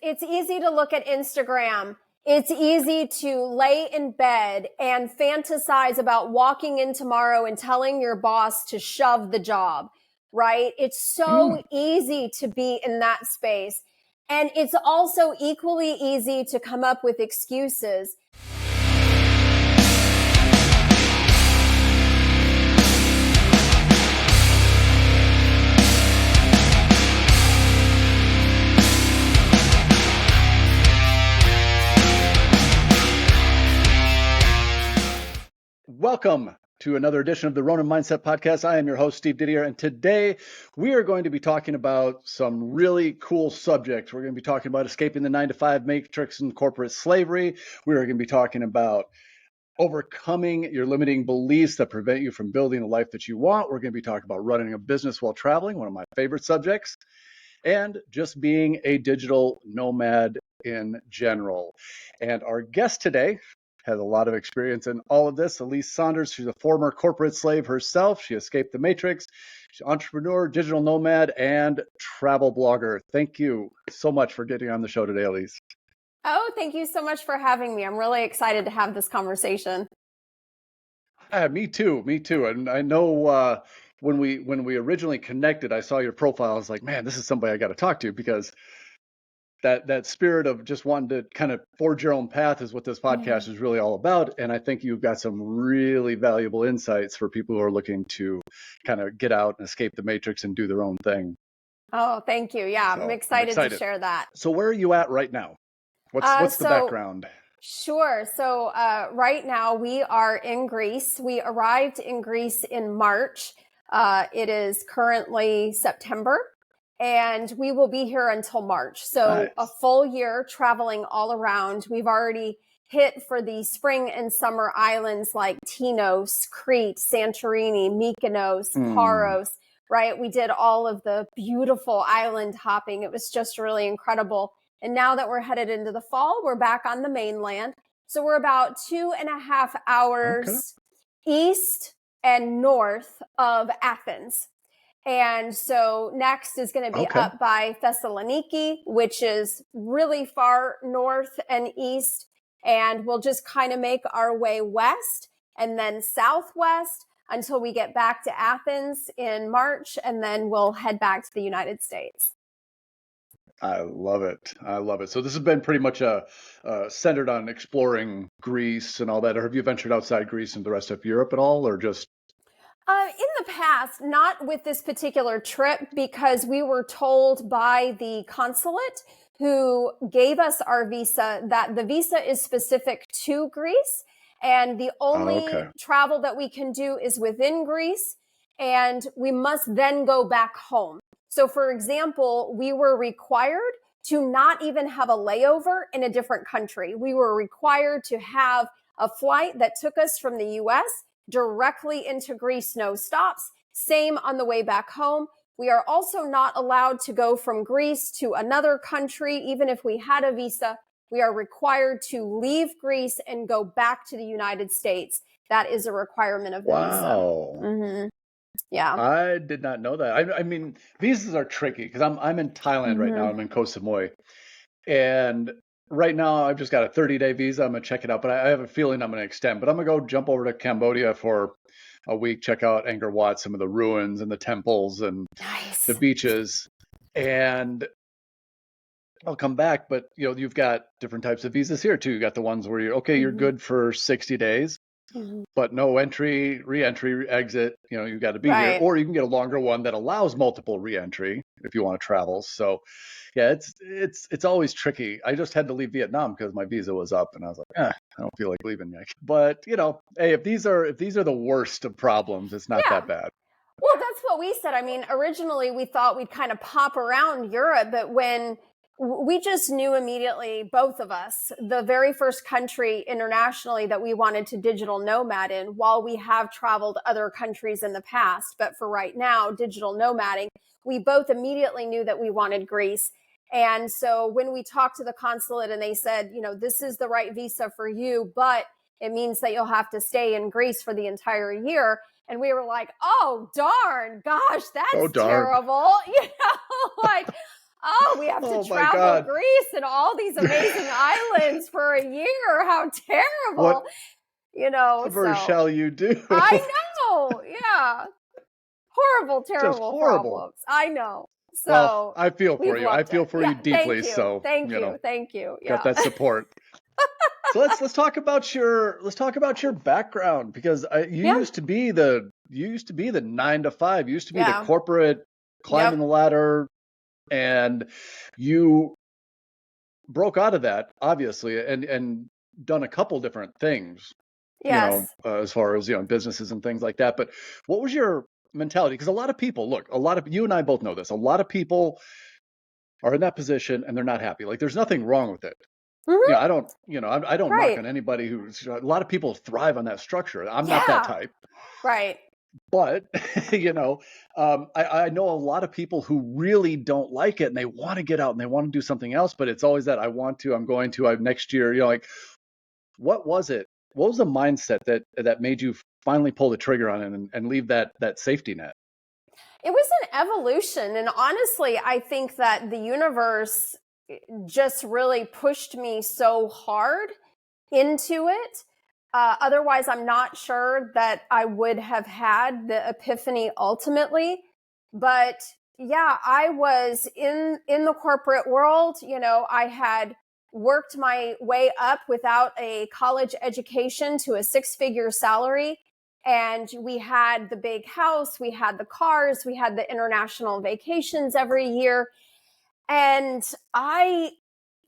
It's easy to look at Instagram. It's easy to lay in bed and fantasize about walking in tomorrow and telling your boss to shove the job, right? It's so easy to be in that space. And it's also equally easy to come up with excuses. Welcome to another edition of the Ronin Mindset podcast. I am your host, Steve Didier, and today we are going to be talking about some really cool subjects. We're going to be talking about escaping the 9-to-5 matrix and corporate slavery. We are going to be talking about overcoming your limiting beliefs that prevent you from building the life that you want. We're going to be talking about running a business while traveling, one of my favorite subjects, and just being a digital nomad in general. And our guest today has a lot of experience in all of this. Alise Saunders, she's a former corporate slave herself. She escaped the matrix. She's an entrepreneur, digital nomad, and travel blogger. Thank you so much for getting on the show today, Alise. Oh, thank you so much for having me. I'm really excited to have this conversation. Me too. And I know when we originally connected, I saw your profile. I was like, man, this is somebody I got to talk to, because that spirit of just wanting to kind of forge your own path is what this podcast is really all about. And I think you've got some really valuable insights for people who are looking to kind of get out and escape the matrix and do their own thing. Oh, thank you. Yeah, so I'm excited to share that. So where are you at right now? What's the background? Sure. So right now we are in Greece. We arrived in Greece in March. It is currently September. And we will be here until March. So nice. A full year traveling all around. We've already hit for the spring and summer islands like Tinos, Crete, Santorini, Mykonos, Paros, right? We did all of the beautiful island hopping. It was just really incredible. And now that we're headed into the fall, we're back on the mainland. So we're about 2.5 hours east and north of Athens. And so next is going to be up by Thessaloniki, which is really far north and east. And we'll just kind of make our way west and then southwest until we get back to Athens in March. And then we'll head back to the United States. I love it. So this has been pretty much centered on exploring Greece and all that. Or have you ventured outside Greece and the rest of Europe at all, or just? In the past, not with this particular trip, because we were told by the consulate who gave us our visa that the visa is specific to Greece, and the only travel that we can do is within Greece, and we must then go back home. So, for example, we were required to not even have a layover in a different country. We were required to have a flight that took us from the U.S. directly into Greece, no stops. Same on the way back home. We are also not allowed to go from Greece to another country. Even if we had a visa, we are required to leave Greece and go back to the United States. That is a requirement of the visa. Yeah. I did not know that. I mean, visas are tricky because I'm in Thailand right now. I'm in Koh Samui. And right now, I've just got a 30-day visa. I'm going to check it out, but I have a feeling I'm going to extend. But I'm going to go jump over to Cambodia for a week, check out Angkor Wat, some of the ruins and the temples and the beaches. And I'll come back. But, you've got different types of visas here, too. You got the ones where you're good for 60 days, but no entry, re-entry, exit. You've got to be here. Or you can get a longer one that allows multiple re-entry if you want to travel. So yeah, it's always tricky. I just had to leave Vietnam because my visa was up, and I was like, I don't feel like leaving yet. But hey, if these are the worst of problems, it's not that bad. Well, that's what we said. I mean, originally we thought we'd kind of pop around Europe, but when we just knew immediately, both of us, the very first country internationally that we wanted to digital nomad in, while we have traveled other countries in the past, but for right now, digital nomading, we both immediately knew that we wanted Greece. And so when we talked to the consulate and they said, this is the right visa for you, but it means that you'll have to stay in Greece for the entire year. And we were like, oh, darn, gosh, that's terrible. oh, we have to Oh my travel God. Greece and all these amazing islands for a year. How terrible, Whatever so shall you do? I know. Yeah. Horrible, Just terrible horrible. problems. I know. Well, So I feel for we've you. I loved feel it. for Yeah. you deeply. Thank you. So, Thank you. Thank you. got Yeah. that support. So let's talk about your background, because Yeah. you used to be the 9 to 5, you used to be the Yeah. corporate climbing Yep. the ladder, and you broke out of that, obviously, and done a couple different things, Yes. as far as, businesses and things like that. But what was your mentality? Because a lot of people, look, a lot of you and I both know this, a lot of people are in that position and they're not happy. Like, there's nothing wrong with it. Hmm. I don't knock Right. on anybody who's, a lot of people thrive on that structure. I'm not that Yeah. type, Right. but I know a lot of people who really don't like it and they want to get out and they want to do something else, but it's always that I'm going to, next year, like, what was it? What was the mindset that made you finally pull the trigger on it and leave that safety net? It was an evolution. And honestly, I think that the universe just really pushed me so hard into it. Otherwise, I'm not sure that I would have had the epiphany ultimately. But yeah, I was in the corporate world. I had worked my way up without a college education to a six-figure salary. And we had the big house, we had the cars, we had the international vacations every year. And I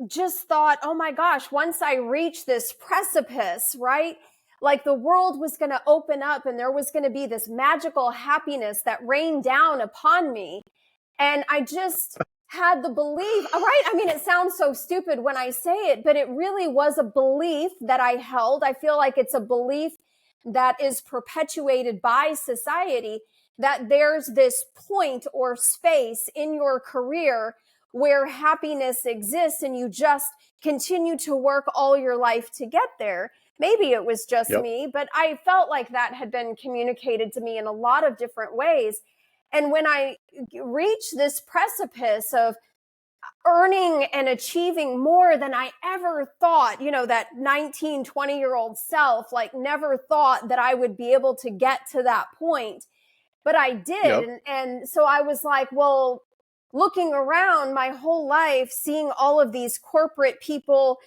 just thought, oh my gosh, once I reach this precipice, right? Like the world was going to open up and there was going to be this magical happiness that rained down upon me. And I just had the belief, right? I mean, it sounds so stupid when I say it, but it really was a belief that I held. I feel like it's a belief that is perpetuated by society, that there's this point or space in your career where happiness exists and you just continue to work all your life to get there. Maybe it was just Yep. me, but I felt like that had been communicated to me in a lot of different ways. And when I reached this precipice of earning and achieving more than I ever thought, that 19, 20-year-old self, like never thought that I would be able to get to that point. But I did. Yep. And so I was like, well, looking around my whole life, seeing all of these corporate people,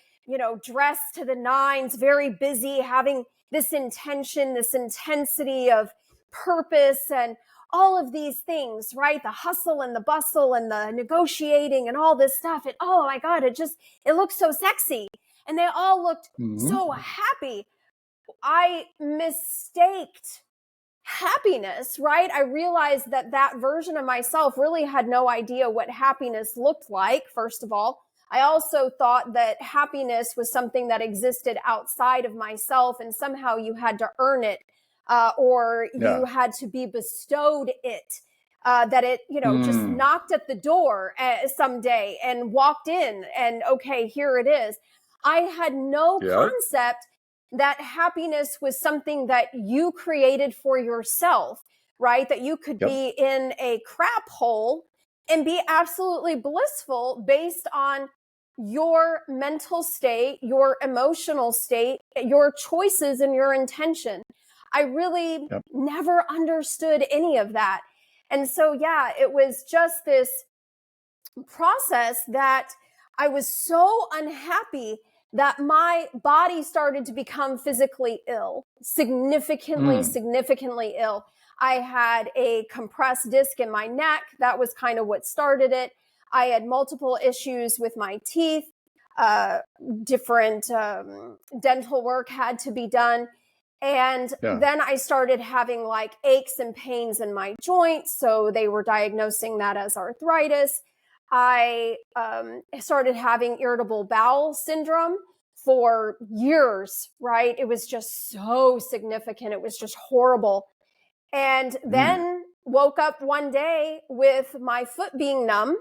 dressed to the nines, very busy, having this intention, this intensity of purpose and all of these things, right? The hustle and the bustle and the negotiating and all this stuff. And oh my God, it looked so sexy. And they all looked Hmm. so happy. I mistaked happiness, right? I realized that version of myself really had no idea what happiness looked like, first of all. I also thought that happiness was something that existed outside of myself and somehow you had to earn it, or you Yeah. had to be bestowed it. That it, just Mm. knocked at the door someday and walked in and okay, here it is. I had no Yep. concept that happiness was something that you created for yourself, right? That you could Yep. be in a crap hole and be absolutely blissful based on your mental state, your emotional state, your choices, and your intention. I really Yep. never understood any of that. And so, yeah, it was just this process that I was so unhappy that my body started to become physically ill, significantly, Mm. significantly ill. I had a compressed disc in my neck. That was kind of what started it. I had multiple issues with my teeth. Uh, Different dental work had to be done. And Yeah. then I started having like aches and pains in my joints. So they were diagnosing that as arthritis. I started having irritable bowel syndrome for years, right? It was just so significant. It was just horrible. And Mm. then woke up one day with my foot being numb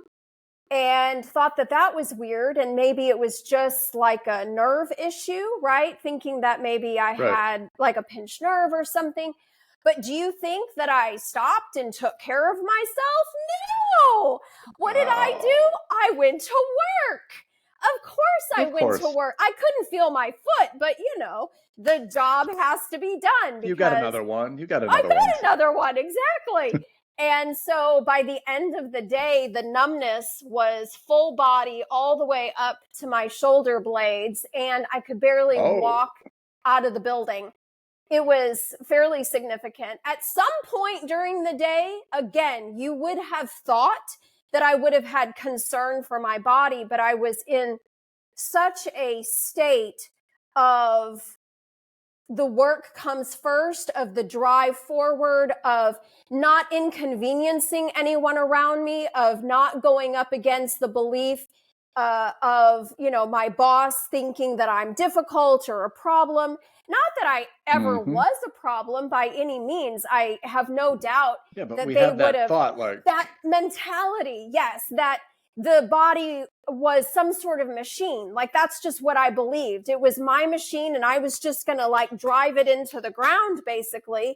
and thought that was weird. And maybe it was just like a nerve issue, right? Thinking that maybe I Right. had like a pinched nerve or something. But do you think that I stopped and took care of myself? No. What did I do? I went to work. Of course I went to work. I couldn't feel my foot, but the job has to be done because you got another one. I got another one. Exactly. And so by the end of the day, the numbness was full body all the way up to my shoulder blades, and I could barely walk out of the building. It was fairly significant. At some point during the day, again, you would have thought that I would have had concern for my body, but I was in such a state of the work comes first, of the drive forward, of not inconveniencing anyone around me, of not going up against the belief of my boss thinking that I'm difficult or a problem. Not that I ever was a problem by any means. I have no doubt but that we they have would that have thought, like that mentality. Yes, that the body was some sort of machine. Like, that's just what I believed. It was my machine, and I was just going to drive it into the ground, basically,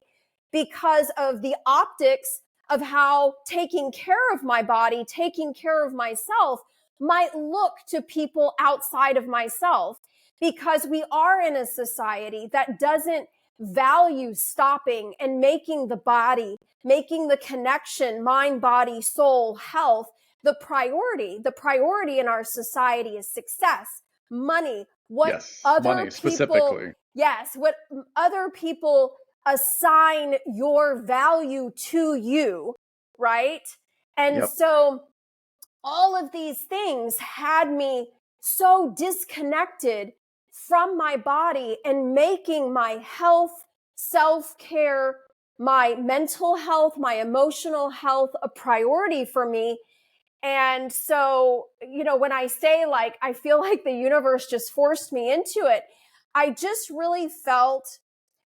because of the optics of how taking care of my body, taking care of myself might look to people outside of myself. Because we are in a society that doesn't value stopping and making the body, making the connection, mind, body, soul, health, the priority in our society is success, money, what other people, what other people assign your value to you, right? And so all of these things had me so disconnected from my body and making my health, self-care, my mental health, my emotional health a priority for me. And so, when I say I feel like the universe just forced me into it, I just really felt,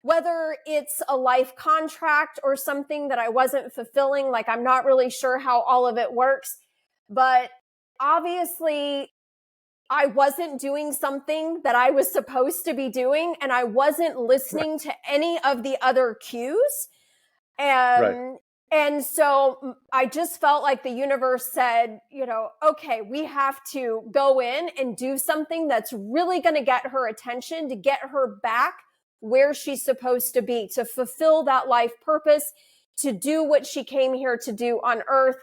whether it's a life contract or something that I wasn't fulfilling, I'm not really sure how all of it works, but obviously I wasn't doing something that I was supposed to be doing, and I wasn't listening to any of the other cues. And so I just felt like the universe said, okay, we have to go in and do something that's really going to get her attention, to get her back where she's supposed to be, to fulfill that life purpose, to do what she came here to do on earth.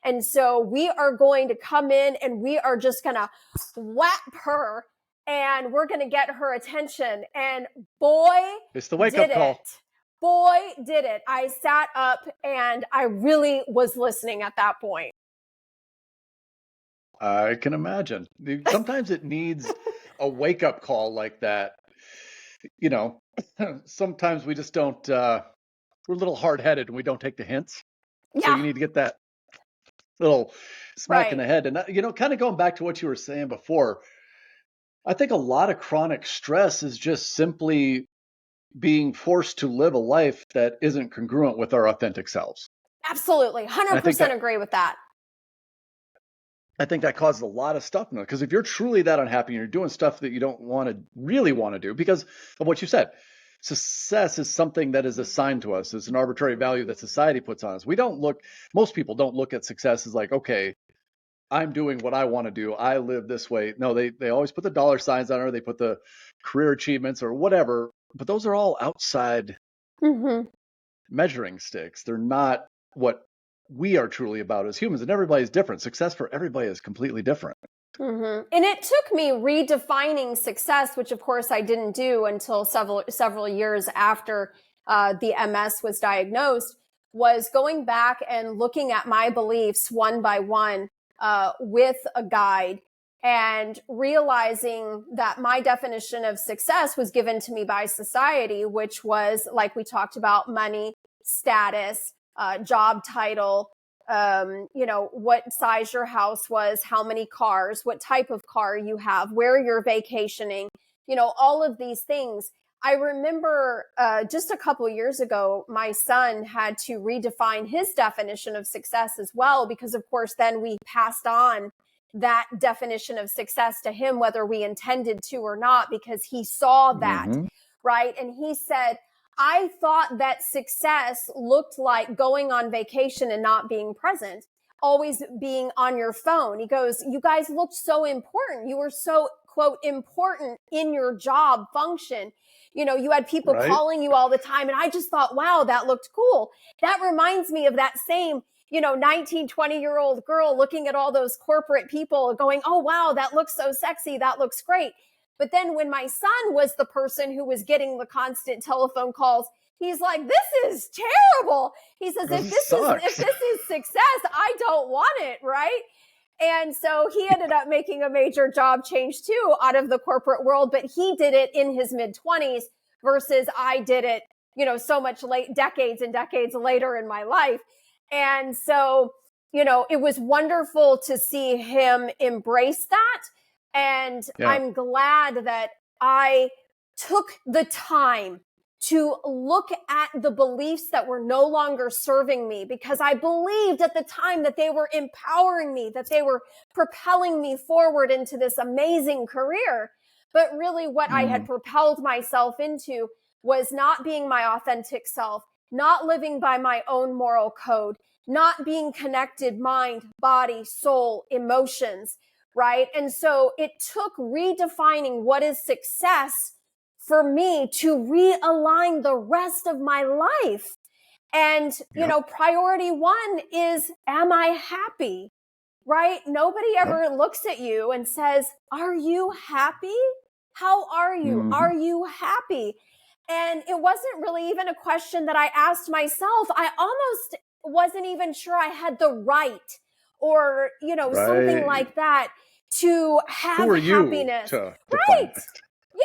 And so we are going to come in and we are just going to whap her, and we're going to get her attention. And boy, it's the wake-up call. Boy, did it. I sat up and I really was listening at that point. I can imagine. Sometimes it needs a wake-up call like that. Sometimes we just don't, we're a little hard-headed and we don't take the hints. Yeah. So you need to get that little smack in the head. And, kind of going back to what you were saying before, I think a lot of chronic stress is just simply being forced to live a life that isn't congruent with our authentic selves. Absolutely. 100% agree with that. I think that causes a lot of stuff now, because if you're truly that unhappy and you're doing stuff that you don't really want to do because of what you said, success is something that is assigned to us. It's an arbitrary value that society puts on us. Most people don't look at success as like, okay, I'm doing what I want to do. I live this way. No, they always put the dollar signs on it. They put the career achievements or whatever, but those are all outside measuring sticks. They're not what we are truly about as humans, and everybody's different. Success for everybody is completely different. And it took me redefining success, which of course I didn't do until several years after the MS was diagnosed, was going back and looking at my beliefs one by one with a guide, and realizing that my definition of success was given to me by society, which was, like we talked about, money, status, job title, what size your house was, how many cars, what type of car you have, where you're vacationing, all of these things. I remember just a couple of years ago, my son had to redefine his definition of success as well, because of course, then we passed on that definition of success to him, whether we intended to or not, because he saw that, right? And he said, I thought that success looked like going on vacation and not being present, always being on your phone. He goes, you guys looked so important. You were so, quote, important in your job function. You know, you had people Right? calling you all the time. And I just thought, wow, that looked cool. That reminds me of that same, 19, 20-year-old girl looking at all those corporate people going, oh, wow, that looks so sexy. That looks great. But then when my son was the person who was getting the constant telephone calls, he's like, this is terrible. He says, if This this sucks. is success, I don't want it, right? And so he ended up making a major job change too out of the corporate world, but he did it in his mid-20s versus I did it, so much decades and decades later in my life. And so, it was wonderful to see him embrace that. And Yeah. I'm glad that I took the time to look at the beliefs that were no longer serving me, because I believed at the time that they were empowering me, that they were propelling me forward into this amazing career. But really what I had propelled myself into was not being my authentic self, not living by my own moral code, not being connected mind, body, soul, emotions, right? And so it took redefining what is success for me to realign the rest of my life. And, priority one is, am I happy? Right? Nobody ever looks at you and says, are you happy? How are you? Are you happy? And it wasn't really even a question that I asked myself. I almost wasn't even sure I had the right or, something like that to have Who are you happiness. to define Right. it?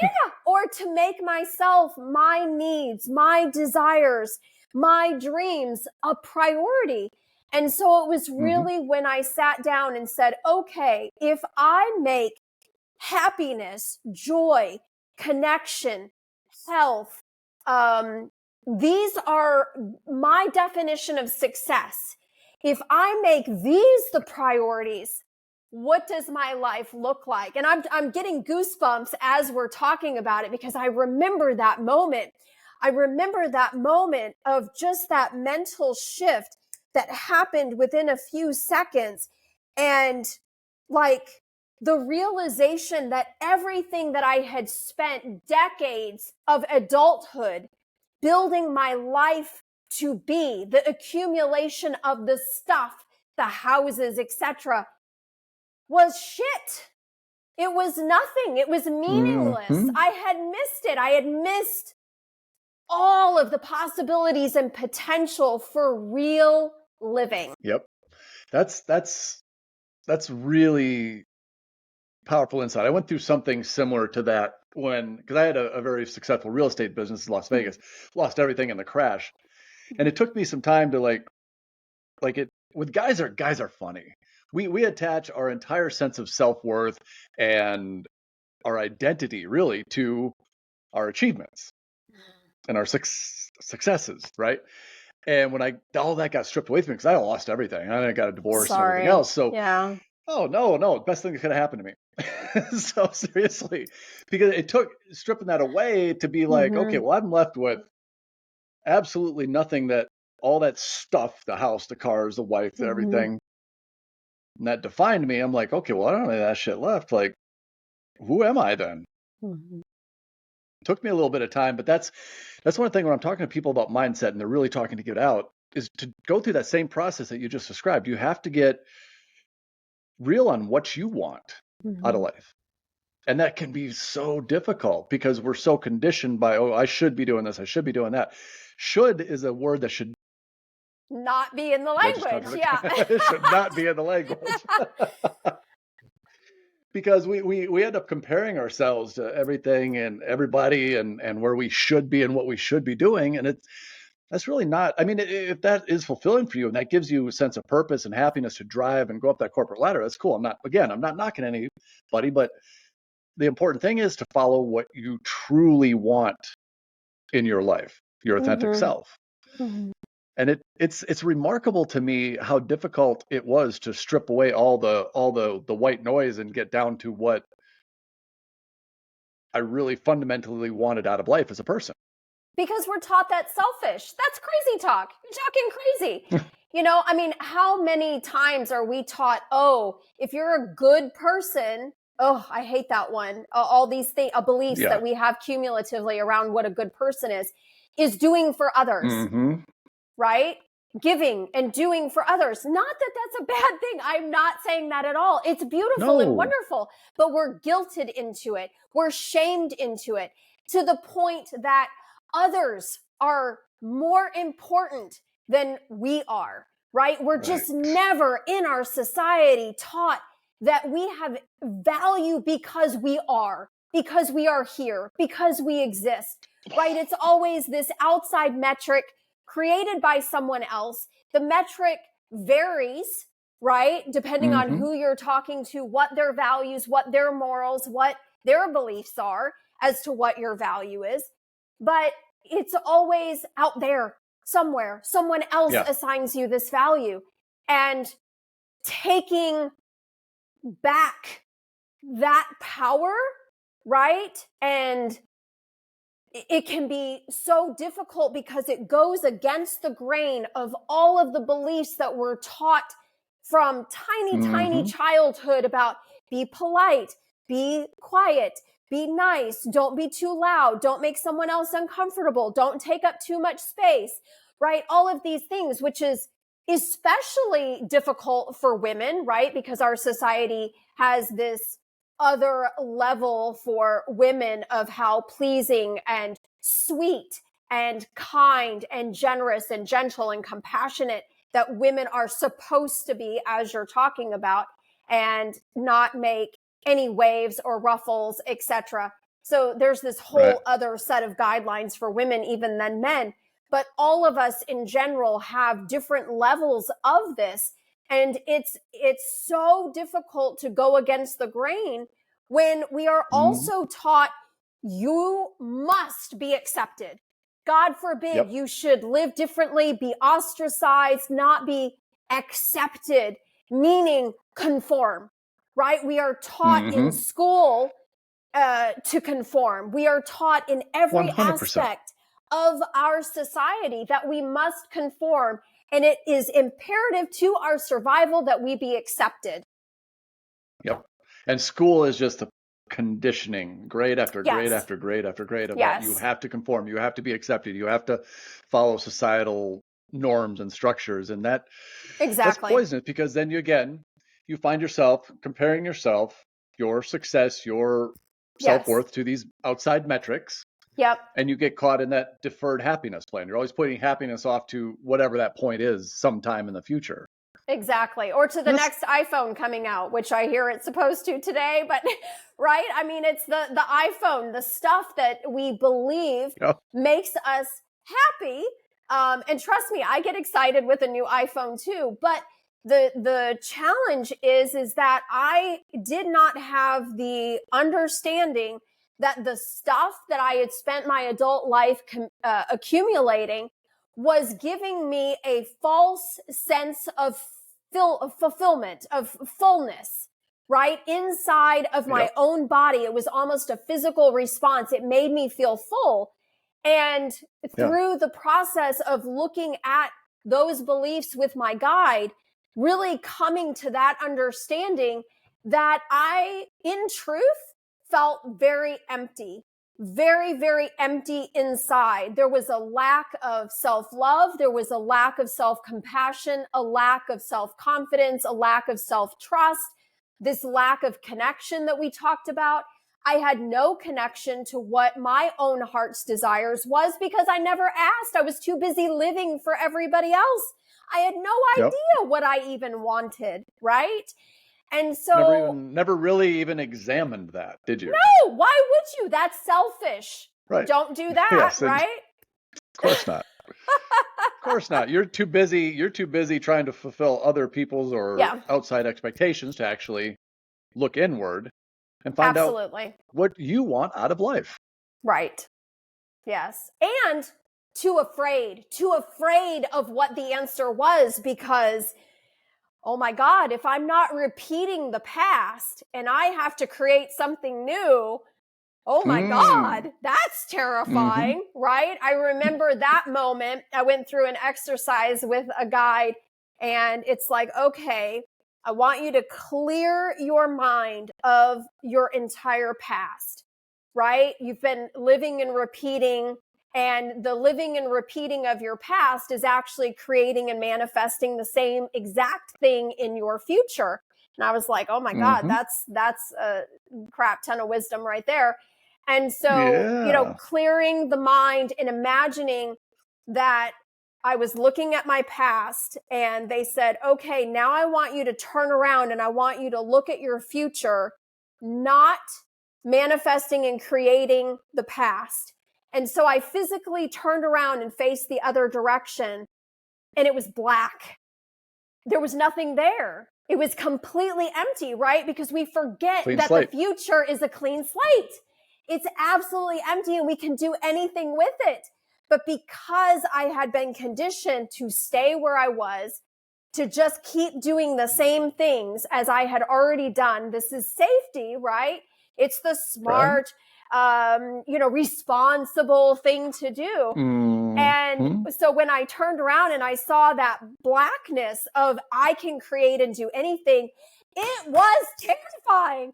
Yeah. Or to make myself, my needs, my desires, my dreams a priority. And so it was really when I sat down and said, okay, if I make happiness, joy, connection, health, these are my definition of success. If I make these the priorities, what does my life look like? And I'm getting goosebumps as we're talking about it, because I remember that moment. I remember that moment of just that mental shift that happened within a few seconds. And like the realization that everything that I had spent decades of adulthood building my life to be, the accumulation of the stuff, the houses, etc., was shit. It was nothing. It was meaningless. I had missed it. I had missed all of the possibilities and potential for real living. Yep. That's really powerful insight. I went through something similar to that because I had a very successful real estate business in Las Vegas, lost everything in the crash. And it took me some time to like it with guys are funny. We attach our entire sense of self-worth and our identity really to our achievements and our successes, right? And when all that got stripped away from me, because I lost everything, I got a divorce and everything else. So, Yeah. oh no, best thing that could have happened to me. So seriously, because it took stripping that away to be like, okay, well, I'm left with absolutely nothing that all that stuff, the house, the cars, the wife, everything, and that defined me. I'm like, okay, well, I don't have any of that shit left. Like, who am I then? Took me a little bit of time, but that's one thing when I'm talking to people about mindset and they're really talking to get out is to go through that same process that you just described. You have to get real on what you want out of life. And that can be so difficult because we're so conditioned by, oh, I should be doing this, I should be doing that. Should is a word that should not be in the language. Yeah. It should not be in the language. Because we end up comparing ourselves to everything and everybody and where we should be and what we should be doing. And that's really not, I mean, if that is fulfilling for you and that gives you a sense of purpose and happiness to drive and go up that corporate ladder, that's cool. I'm not knocking anybody, but the important thing is to follow what you truly want in your life, your authentic self. And it's remarkable to me how difficult it was to strip away all the white noise and get down to what I really fundamentally wanted out of life as a person. because we're taught that's selfish. That's crazy talk. You're talking crazy. I mean, how many times are we taught, oh, if you're a good person, oh, I hate that one. All these things, beliefs that we have cumulatively around what a good person is doing for others, right? Giving and doing for others. Not that that's a bad thing. I'm not saying that at all. It's beautiful and wonderful, but we're guilted into it. We're shamed into it to the point that others are more important than we are, right? We're just never in our society taught that we have value because we are here, because we exist, right? It's always this outside metric created by someone else. The metric varies, right? Depending on who you're talking to, what their values, what their morals, what their beliefs are as to what your value is. But it's always out there somewhere. Someone else assigns you this value. And taking back that power, right? And it can be so difficult because it goes against the grain of all of the beliefs that we're taught from tiny childhood about be polite, be quiet, be nice, don't be too loud, don't make someone else uncomfortable, don't take up too much space, right? All of these things, which is especially difficult for women, right? Because our society has this other level for women of how pleasing and sweet and kind and generous and gentle and compassionate that women are supposed to be, as you're talking about, and not make any waves or ruffles, etc. So there's this whole other set of guidelines for women even than men. But all of us in general have different levels of this. And it's so difficult to go against the grain when we are also taught you must be accepted. God forbid you should live differently, be ostracized, not be accepted, meaning conform, right? We are taught in school to conform. We are taught in every 100%. aspect of our society that we must conform, and it is imperative to our survival that we be accepted. And school is just a conditioning, grade after grade after grade after grade about you have to conform, you have to be accepted, you have to follow societal norms and structures, and that's poisonous, because then you find yourself comparing your success, your self-worth to these outside metrics. And you get caught in that deferred happiness plan. You're always putting happiness off to whatever that point is sometime in the future. Exactly. Or to the next iPhone coming out, which I hear it's supposed to today, but right? I mean, it's the iPhone, the stuff that we believe makes us happy. And trust me, I get excited with a new iPhone too. But the challenge is that I did not have the understanding that the stuff that I had spent my adult life accumulating was giving me a false sense of fulfillment, of fullness, right? Inside of my own body. It was almost a physical response. It made me feel full. And through the process of looking at those beliefs with my guide, really coming to that understanding that I, in truth, felt very empty, very, very empty inside. There was a lack of self-love. There was a lack of self-compassion, a lack of self-confidence, a lack of self-trust, this lack of connection that we talked about. I had no connection to what my own heart's desires was because I never asked. I was too busy living for everybody else. I had no idea what I even wanted, right? And so never really even examined that, did you? No, why would you? That's selfish. Right. Don't do that, right? Of course not. Of course not. You're too busy trying to fulfill other people's or outside expectations to actually look inward and find out what you want out of life. Right. Yes. And too afraid of what the answer was because, oh my God, if I'm not repeating the past and I have to create something new, oh my Mm. God, that's Mm-hmm. terrifying, right? I remember that moment. I went through an exercise with a guide, and it's like, okay, I want you to clear your mind of your entire past, right? You've been living and repeating, and the living and repeating of your past is actually creating and manifesting the same exact thing in your future. And I was like, oh my God, Mm-hmm. that's a crap ton of wisdom right there. And so, Yeah. clearing the mind and imagining that I was looking at my past, and they said, okay, now I want you to turn around and I want you to look at your future, not manifesting and creating the past. And so I physically turned around and faced the other direction, and it was black. There was nothing there. It was completely empty, right? Because we forget Clean that the slate. future is a clean slate. It's absolutely empty and we can do anything with it. But because I had been conditioned to stay where I was, to just keep doing the same things as I had already done, this is safety, right? It's the Right. smart, responsible thing to do. And Mm-hmm. so when I turned around and I saw that blackness of I can create and do anything, it was terrifying.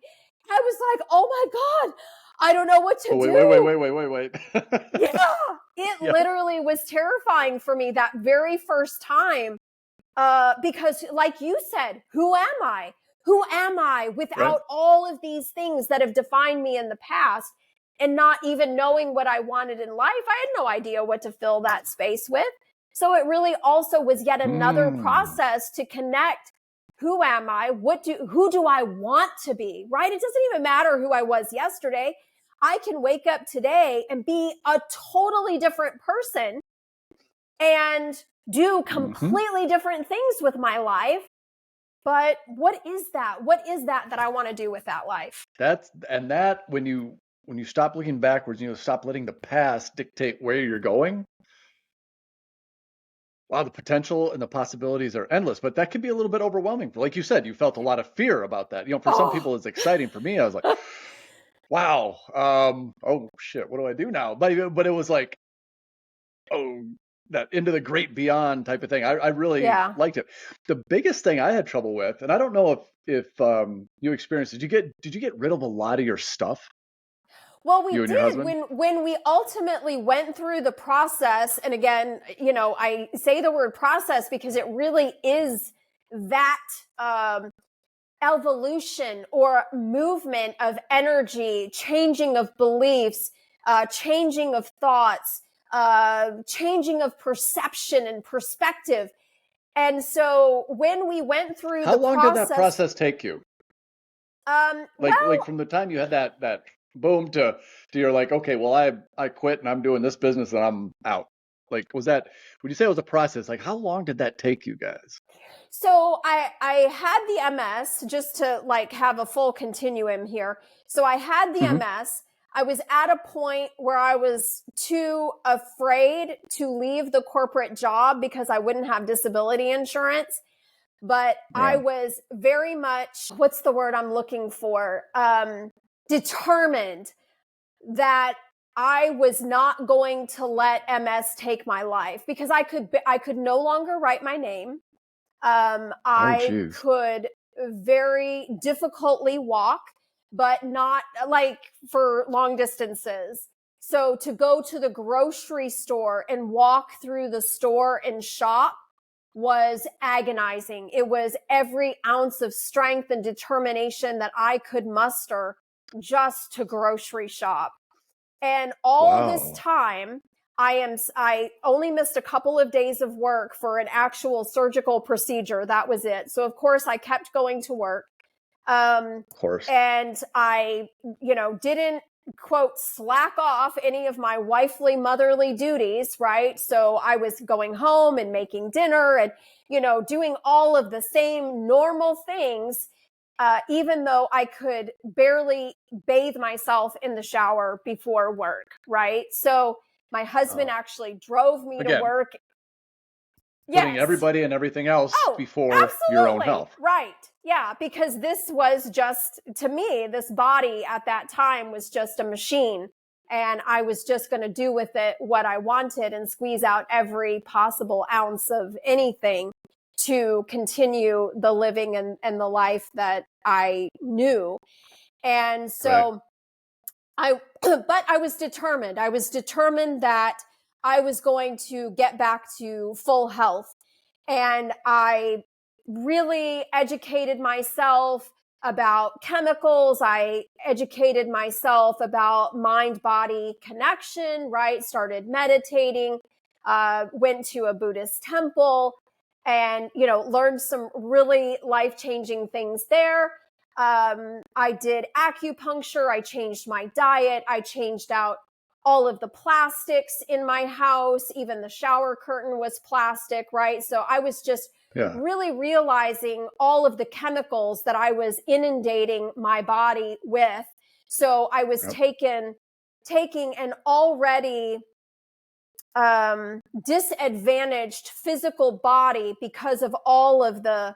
I was like, oh my God, I don't know what to Oh, wait, wait, wait, do. wait, wait, wait, wait. Yeah, it Yeah. literally was terrifying for me that very first time. Because like you said, who am I? Who am I Right. without all of these things that have defined me in the past, and not even knowing what I wanted in life? I had no idea what to fill that space with. So it really also was yet another Mm. process to connect. Who am I? Who do I want to be? Right? It doesn't even matter who I was yesterday. I can wake up today and be a totally different person and do Mm-hmm. completely different things with my life. But what is that? What is that I want to do with that life? That when you stop looking backwards, stop letting the past dictate where you're going. Wow, the potential and the possibilities are endless, but that can be a little bit overwhelming. Like you said, you felt a lot of fear about that. For some Oh, people, it's exciting. For me, I was like, wow, oh shit, what do I do now? But it was like, oh, that into the great beyond type of thing. I really yeah. liked it. The biggest thing I had trouble with, and I don't know if you experienced, did you get rid of a lot of your stuff, Well, we you and your did husband? when we ultimately went through the process. And again, I say the word process because it really is that evolution or movement of energy, changing of beliefs, changing of thoughts, changing of perception and perspective. And so when we went through How the long did that process, process take you? Like well, from the time you had that boom to you're like, okay, well, I quit and I'm doing this business and I'm out. Like, would you say it was a process? Like, how long did that take you guys? so I had the MS, just to like have a full continuum here. So I had the Hmm. MS. I was at a point where I was too afraid to leave the corporate job because I wouldn't have disability insurance. But I Yeah. was very much, what's the word I'm looking for? Determined that I was not going to let MS take my life, because I could no longer write my name. Oh, I geez. could very difficultly walk, but not like for long distances. So to go to the grocery store and walk through the store and shop was agonizing. It was every ounce of strength and determination that I could muster just to grocery shop. And all this Wow. time, I only missed a couple of days of work for an actual surgical procedure. That was it. So of course I kept going to work. Um, Of course. and I, didn't quote slack off any of my wifely motherly duties, right? So I was going home and making dinner and, doing all of the same normal things, even though I could barely bathe myself in the shower before work, right? So my husband Oh. actually drove me to Again, work. putting Yes. everybody and everything else Oh, before your own absolutely. health. Right. Yeah. Because this was just, to me, this body at that time was just a machine. And I was just going to do with it what I wanted and squeeze out every possible ounce of anything to continue the living and the life that I knew. And Right. so but I was determined. I was determined that I was going to get back to full health. And I really educated myself about chemicals. I educated myself about mind body connection, right? Started meditating, went to a Buddhist temple and, learned some really life changing things there. I did acupuncture. I changed my diet. I changed out all of the plastics in my house. Even the shower curtain was plastic, right? So I was just Yeah. really realizing all of the chemicals that I was inundating my body with. So I was Yep. taking an already disadvantaged physical body because of all of the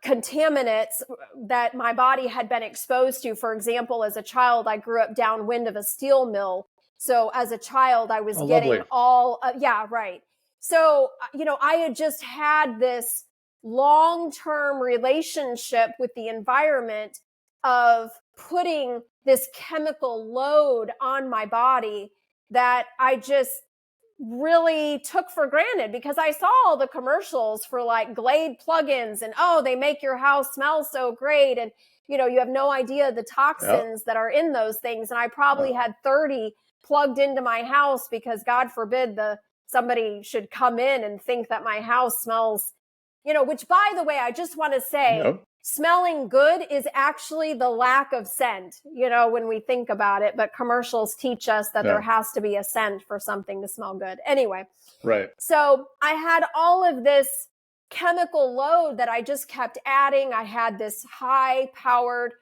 contaminants that my body had been exposed to. For example, as a child, I grew up downwind of a steel mill. So as a child, I was Oh, getting lovely. all, yeah, right. So, I had just had this long-term relationship with the environment of putting this chemical load on my body that I just really took for granted because I saw all the commercials for like Glade plugins and they make your house smell so great and you have no idea the Yep. toxins that are in those things and I probably Oh, had 30 plugged into my house because God forbid somebody should come in and think that my house smells which by the way I just want to say yep. smelling good is actually the lack of scent, when we think about it. But commercials teach us that there Yeah. has to be a scent for something to smell good. Anyway, Right. so I had all of this chemical load that I just kept adding. I had this high powered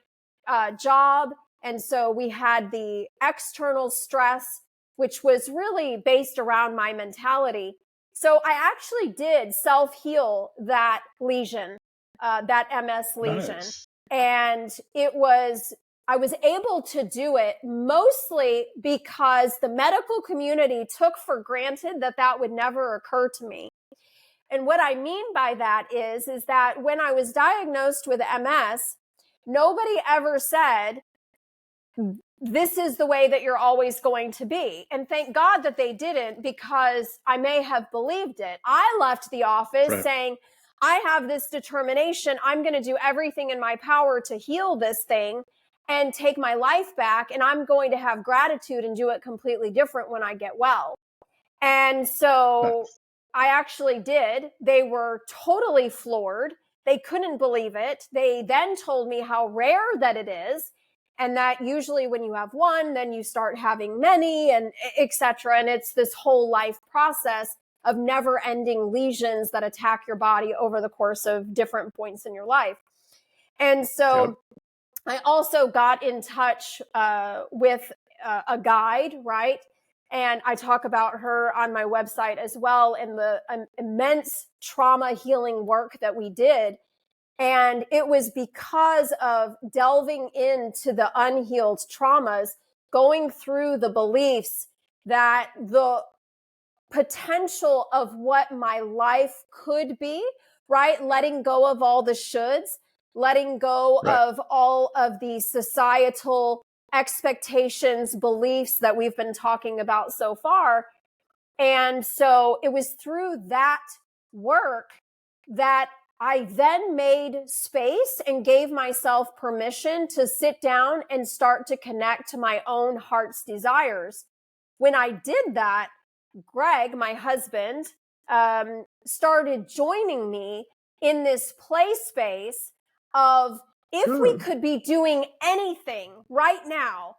job. And so we had the external stress, which was really based around my mentality. So I actually did self heal that lesion, that MS lesion. Nice. And I was able to do it mostly because the medical community took for granted that that would never occur to me. And what I mean by that is that when I was diagnosed with MS, nobody ever said, this is the way that you're always going to be. And thank God that they didn't, because I may have believed it. I left the office Right. saying, I have this determination. I'm going to do everything in my power to heal this thing and take my life back. And I'm going to have gratitude and do it completely different when I get well. And so Nice. I actually did. They were totally floored. They couldn't believe it. They then told me how rare that it is. And that usually when you have one, then you start having many and et cetera. And it's this whole life process of never ending lesions that attack your body over the course of different points in your life. And so Yep. I also got in touch with a guide, right? And I talk about her on my website as well and the immense trauma healing work that we did. And it was because of delving into the unhealed traumas, going through the beliefs that the potential of what my life could be, right? Letting go of all the shoulds, letting go Right. of all of the societal expectations, beliefs that we've been talking about so far. And so it was through that work that I then made space and gave myself permission to sit down and start to connect to my own heart's desires. When I did that, Greg, my husband, started joining me in this play space of if we Good. could be doing anything right now,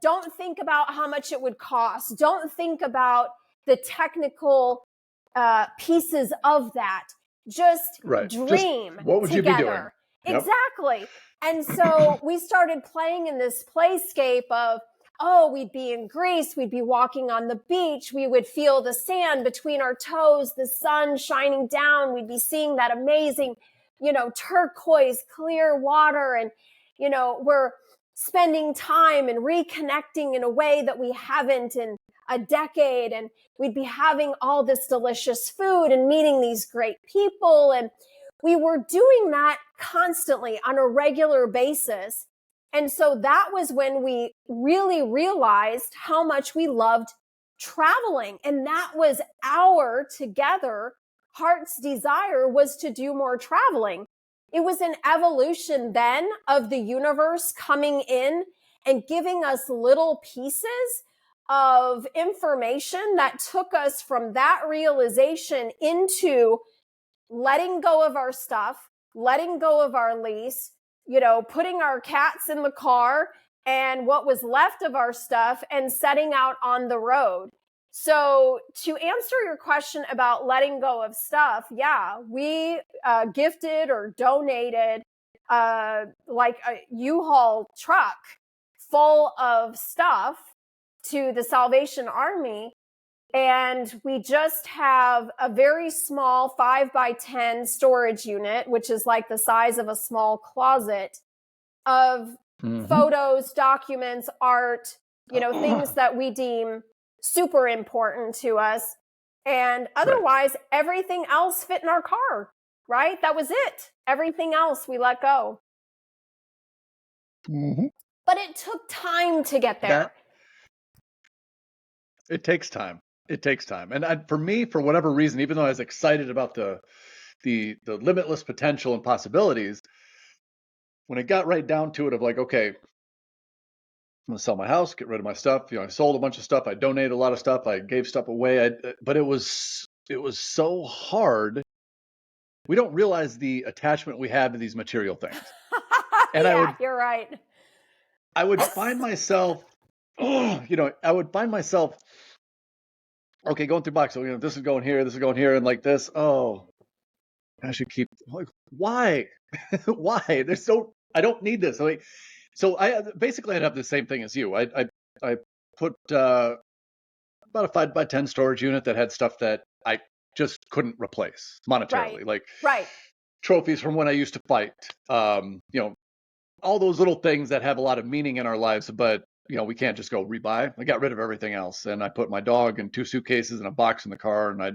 don't think about how much it would cost. Don't think about the technical pieces of that. Just Right. Just dream what would you be doing? together. Yep. Exactly. And so we started playing in this playscape of, we'd be in Greece, we'd be walking on the beach, we would feel the sand between our toes, the sun shining down, we'd be seeing that amazing, turquoise clear water, and, we're spending time and reconnecting in a way that we haven't in a decade, and we'd be having all this delicious food and meeting these great people, and we were doing that constantly on a regular basis. And so that was when we really realized how much we loved traveling. And that was our together heart's desire, was to do more traveling. It was an evolution then of the universe coming in and giving us little pieces of information that took us from that realization into letting go of our stuff, letting go of our lease, putting our cats in the car and what was left of our stuff and setting out on the road. So to answer your question about letting go of stuff, yeah, we gifted or donated like a U-Haul truck full of stuff to the Salvation Army. And we just have a very small 5x10 storage unit, which is like the size of a small closet, of photos, documents, art, things that we deem super important to us. And otherwise, everything else fit in our car, right? That was it. Everything else we let go. But it took time to get there. It takes time. It takes time. And for me, for whatever reason, even though I was excited about the limitless potential and possibilities, when it got right down to it of like, okay, I'm going to sell my house, get rid of my stuff. I sold a bunch of stuff. I donated a lot of stuff. I gave stuff away. But it was so hard. We don't realize the attachment we have to these material things. And you're right. I would find myself, okay, going through box. So, this is going here, and like this. Oh, I should keep. Like, why? Why? I don't need this. So I basically I'd have the same thing as you. I put about a 5x10 storage unit that had stuff that I just couldn't replace monetarily, like trophies from when I used to fight. All those little things that have a lot of meaning in our lives, but we can't just go rebuy. I got rid of everything else, and I put my dog in 2 suitcases and a box in the car, and I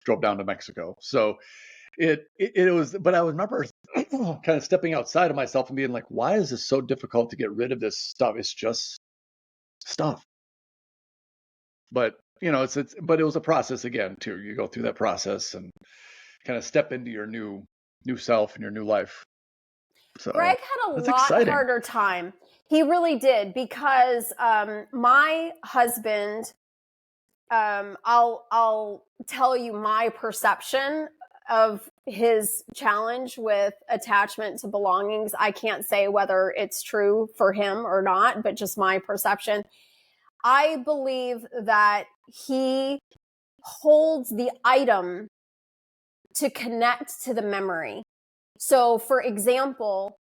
drove down to Mexico. So it was, but I remember kind of stepping outside of myself and being like, why is this so difficult to get rid of this stuff? It's just stuff. But but it was a process again too. You go through that process and kind of step into your new self and your new life. So Greg had a lot harder time. He really did, because my husband, I'll tell you my perception of his challenge with attachment to belongings. I can't say whether it's true for him or not, but just my perception. I believe that he holds the item to connect to the memory. So, for example,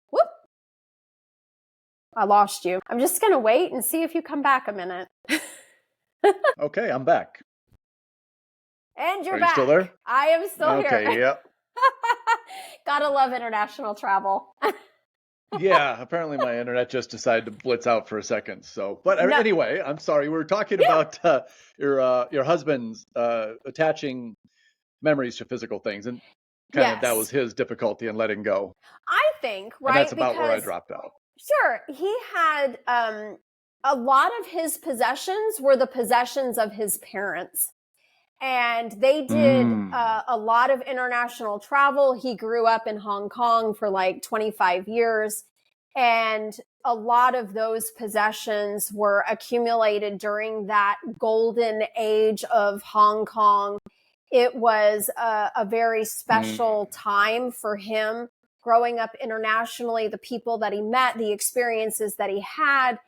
I lost you. I'm just going to wait and see if you come back a minute. Okay, I'm back. And you're back. Are you still there? I am still here. Okay, yep. Gotta love international travel. Yeah, apparently my internet just decided to blitz out for a second. So, but anyway, I'm sorry. We were talking about your husband's attaching memories to physical things, and kind of that was his difficulty in letting go. I think, right? And that's about where I dropped out. Sure. He had a lot of his possessions were the possessions of his parents. And they did a lot of international travel. He grew up in Hong Kong for like 25 years. And a lot of those possessions were accumulated during that golden age of Hong Kong. It was a very special time for him growing up internationally, the people that he met, the experiences that he had,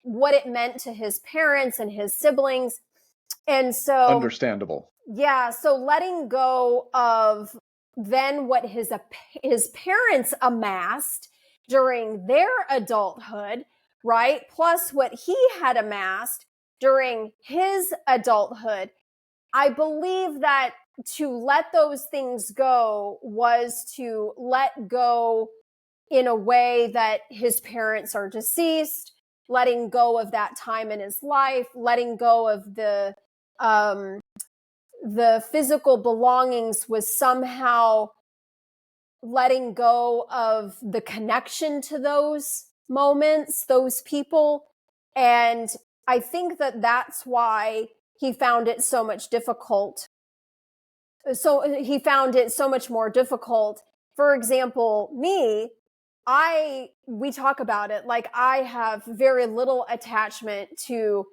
what it meant to his parents and his siblings. And so understandable. Yeah. So letting go of then what his parents amassed during their adulthood right? Plus what he had amassed during his adulthood. I believe that to let those things go was to let go in a way that his parents are deceased, letting go of that time in his life, letting go of the physical belongings was somehow letting go of the connection to those moments, those people. And I think that that's why he found it so much difficult. So he found it so much more difficult. For example, me, we talk about it, like I have very little attachment to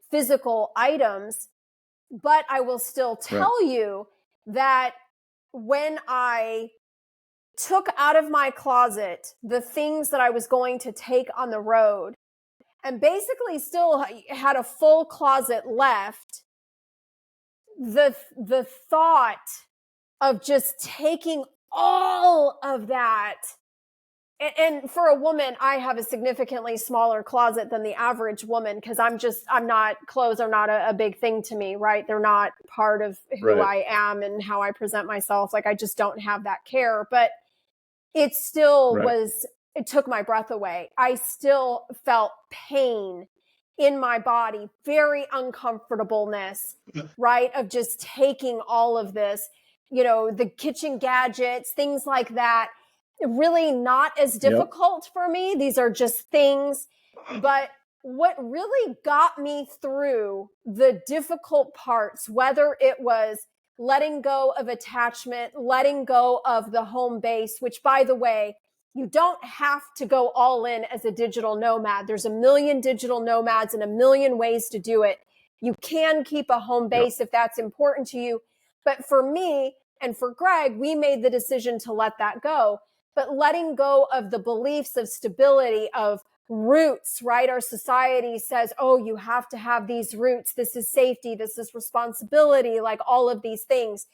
physical items, but I will still tell you that when I took out of my closet the things that I was going to take on the road and basically still had a full closet left, the thought of just taking all of that. And for a woman, I have a significantly smaller closet than the average woman because clothes are not a big thing to me, right? They're not part of who I am and how I present myself. Like I just don't have that care, but it still it took my breath away. I still felt pain in my body, very uncomfortableness, right? Of just taking all of this, the kitchen gadgets, things like that. Really not as difficult for me. These are just things. But what really got me through the difficult parts, whether it was letting go of attachment, letting go of the home base, which by the way, you don't have to go all in as a digital nomad. There's a million digital nomads and a million ways to do it. You can keep a home base if that's important to you. But for me and for Gregg, we made the decision to let that go. But letting go of the beliefs of stability, of roots, right? Our society says, oh, you have to have these roots. This is safety. This is responsibility, like all of these things.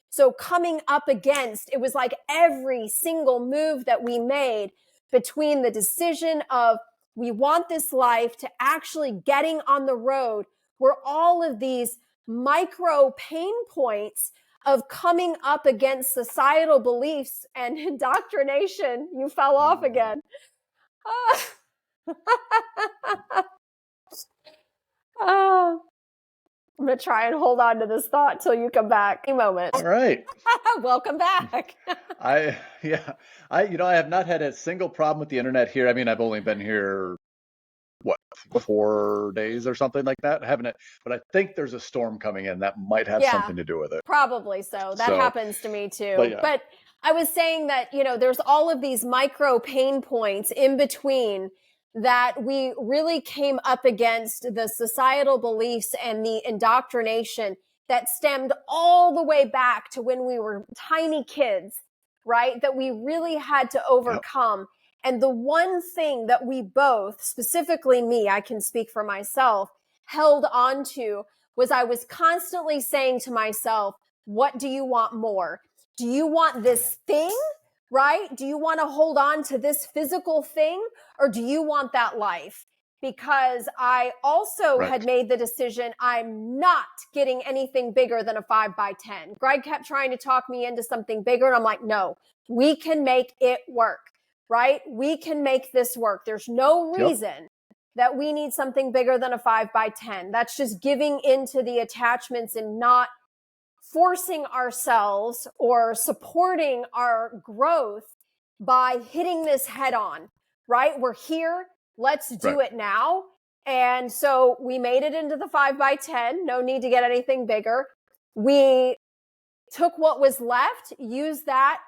So coming up against, it was like every single move that we made between the decision of we want this life to actually getting on the road were all of these micro pain points of coming up against societal beliefs and indoctrination. You fell off again. I'm going to try and hold on to this thought till you come back. A moment. All right. Welcome back. I have not had a single problem with the internet here. I mean, I've only been here, 4 days or something like that, haven't it? But I think there's a storm coming in that might have something to do with it. Probably so. That happens to me too. But I was saying that, there's all of these micro pain points in between that we really came up against the societal beliefs and the indoctrination that stemmed all the way back to when we were tiny kids, right? That we really had to overcome. And the one thing that we both, specifically me, I can speak for myself, held on to was I was constantly saying to myself, what do you want more? Do you want this thing, right? Do you want to hold on to this physical thing, or do you want that life? Because I also had made the decision, I'm not getting anything bigger than a 5x10. Gregg kept trying to talk me into something bigger. And I'm like, no, we can make it work, right? We can make this work. There's no reason that we need something bigger than a 5x10. That's just giving into the attachments and not forcing ourselves or supporting our growth by hitting this head on, right? We're here. Let's do it now. And so we made it into the 5x10. No need to get anything bigger. We took what was left, used that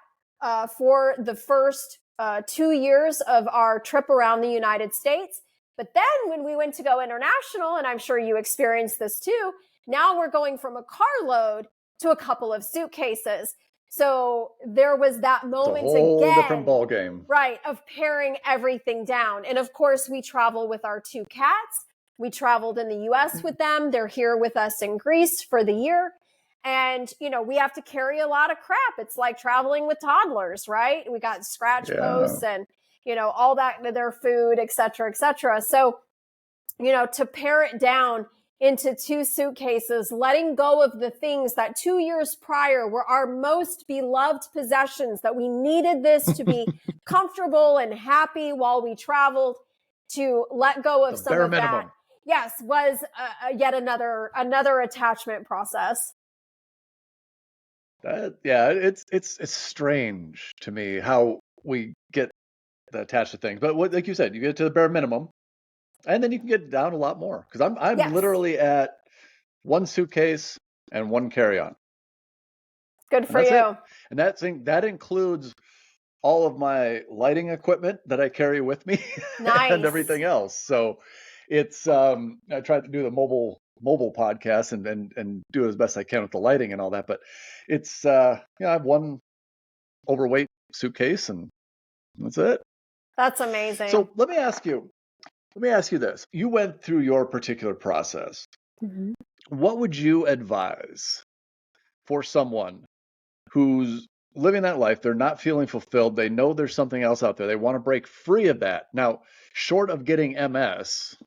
for the first 2 years of our trip around the United States. But then when we went to go international, and I'm sure you experienced this too, now we're going from a carload to a couple of suitcases. So there was that moment it's a whole again, different ball game, right, of paring everything down. And of course, we travel with our 2 cats. We traveled in the US with them. They're here with us in Greece for the year. And, we have to carry a lot of crap. It's like traveling with toddlers, right? We got scratch posts and all that, their food, et cetera, et cetera. So, to pare it down into 2 suitcases, letting go of the things that 2 years prior were our most beloved possessions, that we needed this to be comfortable and happy while we traveled, to let go of The some bare of that. minimum. Yes, was yet another attachment process. It's strange to me how we get attached to things. But like you said, you get to the bare minimum, and then you can get down a lot more. Because I'm Yes. literally at 1 suitcase and 1 carry-on. Good And for that's it. you. And that includes all of my lighting equipment that I carry with me Nice. and everything else. So it's I try to do the mobile podcast and do as best I can with the lighting and all that. But it's I have 1 overweight suitcase and that's it. That's amazing. So let me ask you this. You went through your particular process. Mhm. What would you advise for someone who's living that life? They're not feeling fulfilled. They know there's something else out there. They want to break free of that. Now, short of getting MS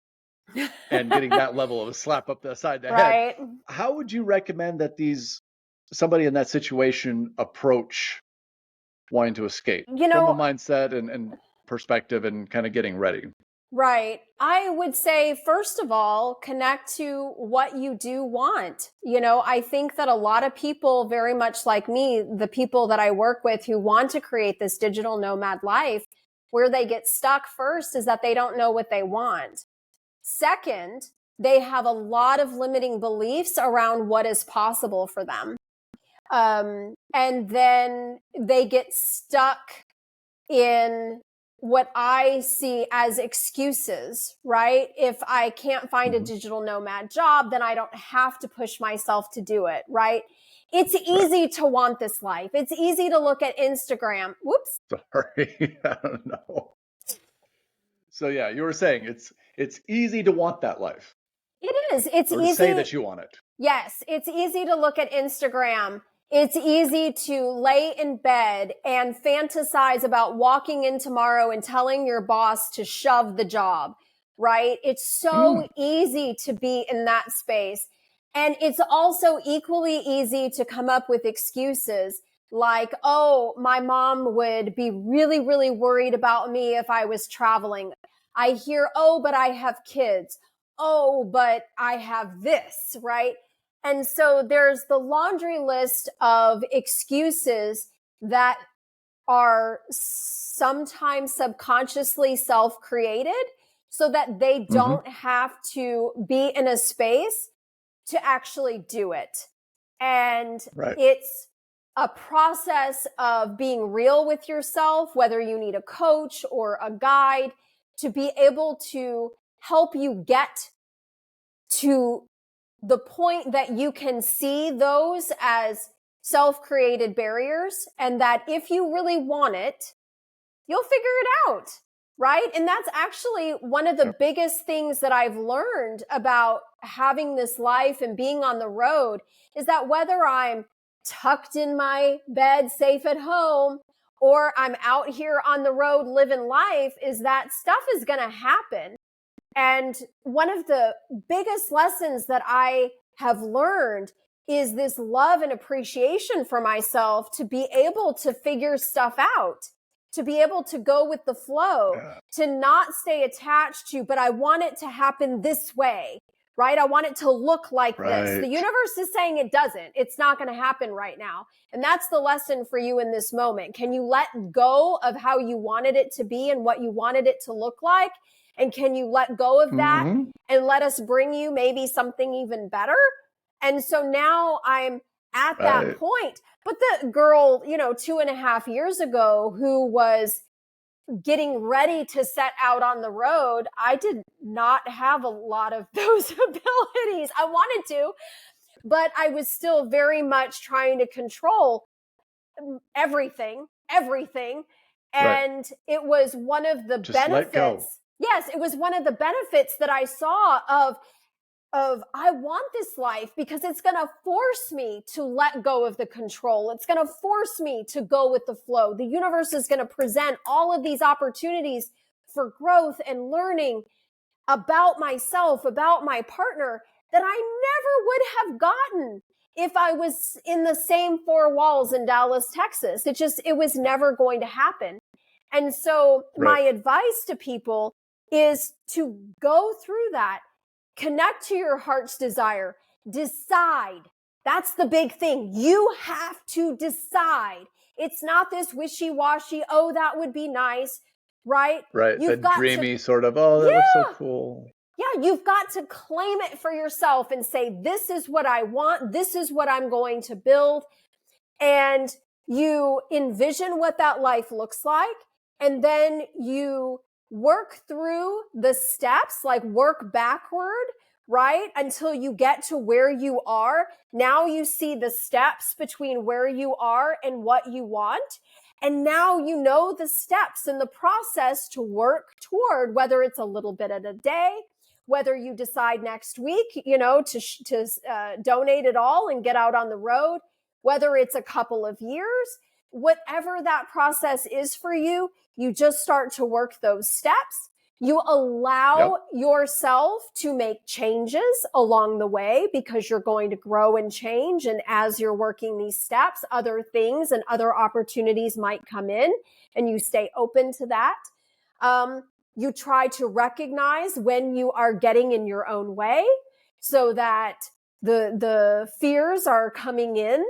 and getting that level of a slap up the side of the head, Right. how would you recommend that somebody in that situation approach wanting to escape from a mindset and perspective and kind of getting ready? Right. I would say, first of all, connect to what you do want. I think that a lot of people, very much like me, the people that I work with who want to create this digital nomad life, where they get stuck first is that they don't know what they want. Second, they have a lot of limiting beliefs around what is possible for them. And then they get stuck in what I see as excuses, right? If I can't find a digital nomad job, then I don't have to push myself to do it, right? It's easy to want this life. It's easy to look at Instagram. Whoops. Sorry, I don't know. So yeah, you were saying it's easy to want that life. It is. It's Or easy to say that you want it. Yes, it's easy to look at Instagram. It's easy to lay in bed and fantasize about walking in tomorrow and telling your boss to shove the job, right? It's so easy to be in that space. And it's also equally easy to come up with excuses like, oh, my mom would be really, really worried about me if I was traveling. I hear, oh, but I have kids. Oh, but I have this, right? And so there's the laundry list of excuses that are sometimes subconsciously self-created so that they don't have to be in a space to actually do it. And it's a process of being real with yourself, whether you need a coach or a guide to be able to help you get to the point that you can see those as self-created barriers, and that if you really want it, you'll figure it out, right? And that's actually one of the biggest things that I've learned about having this life and being on the road is that whether I'm tucked in my bed, safe at home, or I'm out here on the road living life, is that stuff is going to happen. And one of the biggest lessons that I have learned is this love and appreciation for myself to be able to figure stuff out, to be able to go with the flow, to not stay attached to, but I want it to happen this way, right? I want it to look like this. The universe is saying it doesn't. It's not going to happen right now. And that's the lesson for you in this moment. Can you let go of how you wanted it to be and what you wanted it to look like? And can you let go of that and let us bring you maybe something even better? And so now I'm at that point. But the girl, 2.5 years ago who was getting ready to set out on the road, I did not have a lot of those abilities. I wanted to, but I was still very much trying to control everything. And it was one of the Just benefits. let go. Yes, it was one of the benefits that I saw of I want this life because it's going to force me to let go of the control. It's going to force me to go with the flow. The universe is going to present all of these opportunities for growth and learning about myself, about my partner, that I never would have gotten if I was in the same four walls in Dallas, Texas. It was never going to happen. And so my advice to people is to go through that, connect to your heart's desire, decide. That's the big thing. You have to decide. It's not this wishy-washy, oh, that would be nice, right? Right. You've That got dreamy to, sort of, oh, that looks so cool. yeah, you've got to claim it for yourself and say, this is what I want. This is what I'm going to build. And you envision what that life looks like. And then you work through the steps, like work backward, right? Until you get to where you are. Now you see the steps between where you are and what you want. And now you know the steps and the process to work toward, whether it's a little bit at a day, whether you decide next week, to donate it all and get out on the road, whether it's a couple of years, whatever that process is for you, you just start to work those steps. You allow yourself to make changes along the way because you're going to grow and change. And as you're working these steps, other things and other opportunities might come in, and you stay open to that. You try to recognize when you are getting in your own way so that the fears are coming in,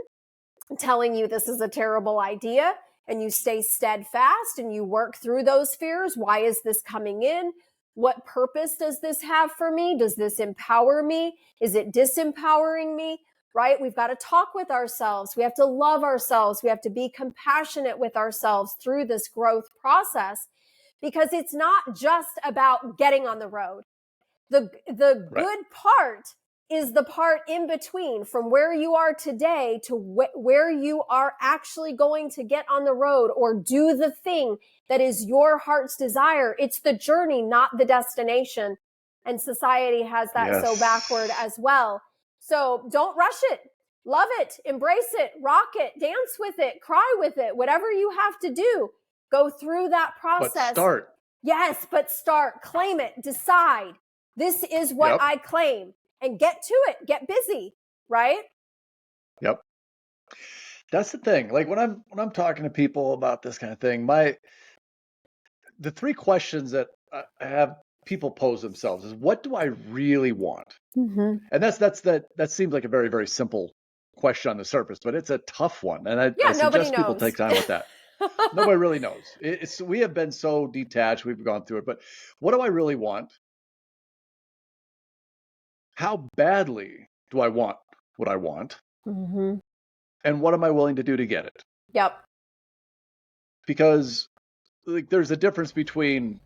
telling you this is a terrible idea, and you stay steadfast and you work through those fears. Why is this coming in? What purpose does this have for me? Does this empower me? Is it disempowering me? Right? We've got to talk with ourselves. We have to love ourselves. We have to be compassionate with ourselves through this growth process, because it's not just about getting on the road. The good part is the part in between, from where you are today to where you are actually going to get on the road or do the thing that is your heart's desire. It's the journey, not the destination. And society has that so backward as well. So don't rush it. Love it. Embrace it. Rock it. Dance with it. Cry with it. Whatever you have to do, go through that process. But start. Yes, but start. Claim it. Decide. This is what I claim. And get to it, get busy, right? Yep. That's the thing. Like when I'm talking to people about this kind of thing, the three questions that I have people pose themselves is, what do I really want? Mm-hmm. And that seems like a very, very simple question on the surface, but it's a tough one. And I suggest people take time with that. Nobody really knows. We have been so detached. We've gone through it. But what do I really want? How badly do I want what I want? Mm-hmm. And what am I willing to do to get it? Yep. Because there's a difference between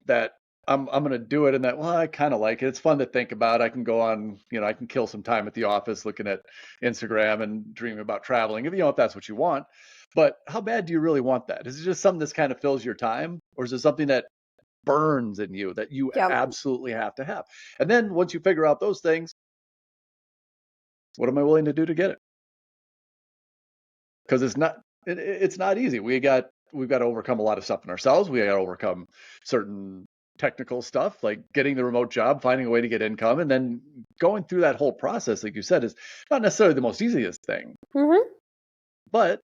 that I'm going to do it and that, well, I kind of like it. It's fun to think about. I can go on, I can kill some time at the office looking at Instagram and dreaming about traveling, if that's what you want. But how bad do you really want that? Is it just something that's kind of fills your time? Or is it something that burns in you that you absolutely have to have? And then once you figure out those things, what am I willing to do to get it? Because it's not easy. We've got to overcome a lot of stuff in ourselves. We got to overcome certain technical stuff, like getting the remote job, finding a way to get income, and then going through that whole process, like you said, is not necessarily the most easiest thing. Mm-hmm. But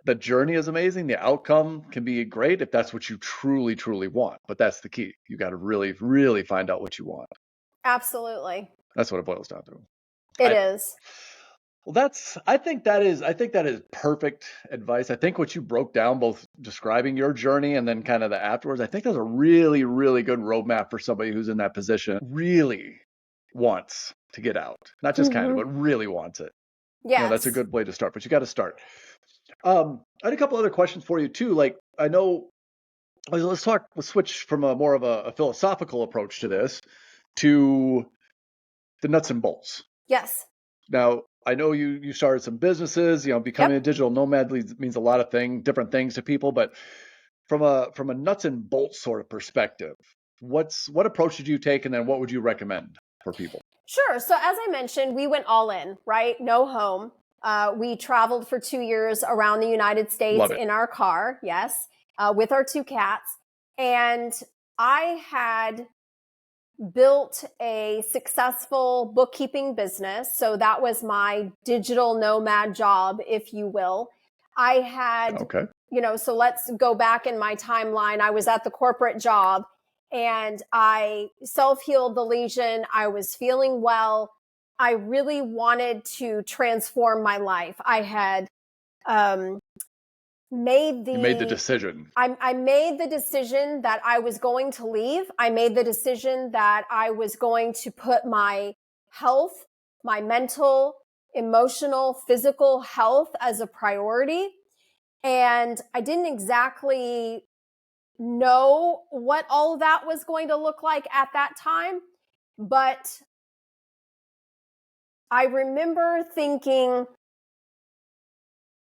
the journey is amazing. The outcome can be great if that's what you truly, truly want. But that's the key. You got to really, really find out what you want. Absolutely. That's what it boils down to. It is. Well, I think that is perfect advice. I think what you broke down, both describing your journey and then kind of the afterwards, I think that's a really, really good roadmap for somebody who's in that position, really wants to get out. Not just kind of, but really wants it. Yes. That's a good way to start, but you got to start. I had a couple other questions for you too. Like, I know, let's switch from a more of a philosophical approach to this to the nuts and bolts. Yes. Now, I know you started some businesses, becoming a digital nomad means a lot of different things to people, but from a nuts and bolts sort of perspective, what approach did you take, and then what would you recommend? for people? Sure. So as I mentioned, we went all in, right? No home. We traveled for 2 years around the United States in our car, yes, with our 2 cats. And I had built a successful bookkeeping business. So that was my digital nomad job, if you will. I had, so let's go back in my timeline. I was at the corporate job and I self-healed the lesion. I was feeling well. I really wanted to transform my life. I had you made the decision. I made the decision that I was going to leave. I made the decision that I was going to put my health, my mental, emotional, physical health as a priority. And I didn't exactly know what all of that was going to look like at that time. But I remember thinking,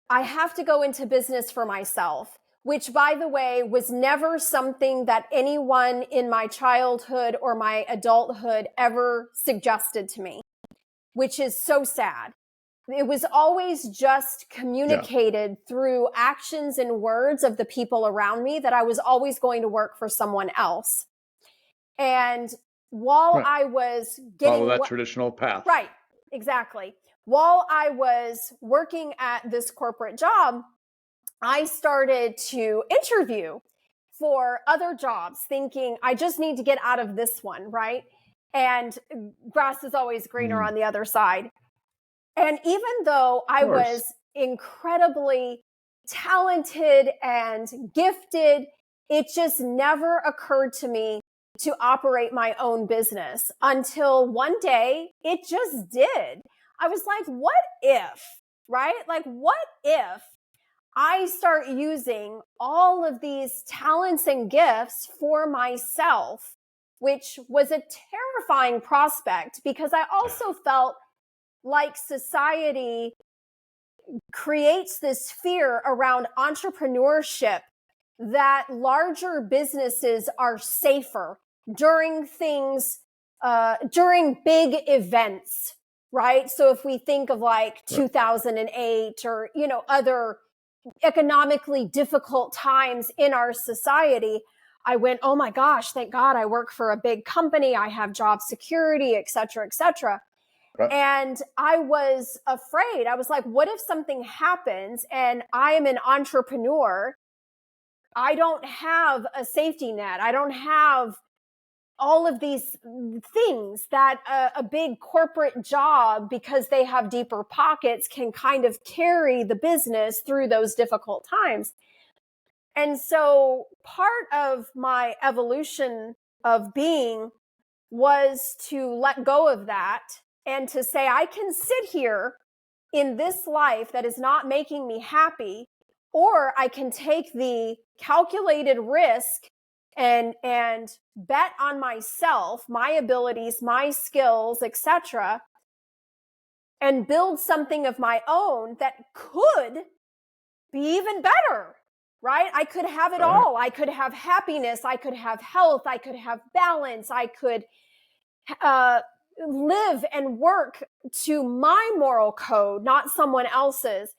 I have to go into business for myself, which, by the way, was never something that anyone in my childhood or my adulthood ever suggested to me, which is so sad. It was always just communicated through actions and words of the people around me that I was always going to work for someone else. And while I was getting that traditional path. Right, exactly. While I was working at this corporate job, I started to interview for other jobs, thinking I just need to get out of this one, right? And grass is always greener on the other side. And even though I was incredibly talented and gifted, it just never occurred to me to operate my own business until one day it just did. I was like, what if, right? Like, what if I start using all of these talents and gifts for myself, which was a terrifying prospect because I also felt like society creates this fear around entrepreneurship that larger businesses are safer during during big events, right? So if we think of like 2008 or, other economically difficult times in our society, I went, oh my gosh, thank God I work for a big company. I have job security, et cetera, et cetera. And I was afraid. I was like, what if something happens and I am an entrepreneur? I don't have a safety net. I don't have all of these things that a big corporate job, because they have deeper pockets, can kind of carry the business through those difficult times. And so part of my evolution of being was to let go of that and to say, I can sit here in this life that is not making me happy, or I can take the calculated risk and bet on myself, my abilities, my skills, etc., and build something of my own that could be even better, right? I could have it all. I could have happiness. I could have health. I could have balance. I could live and work to my moral code, not someone else's.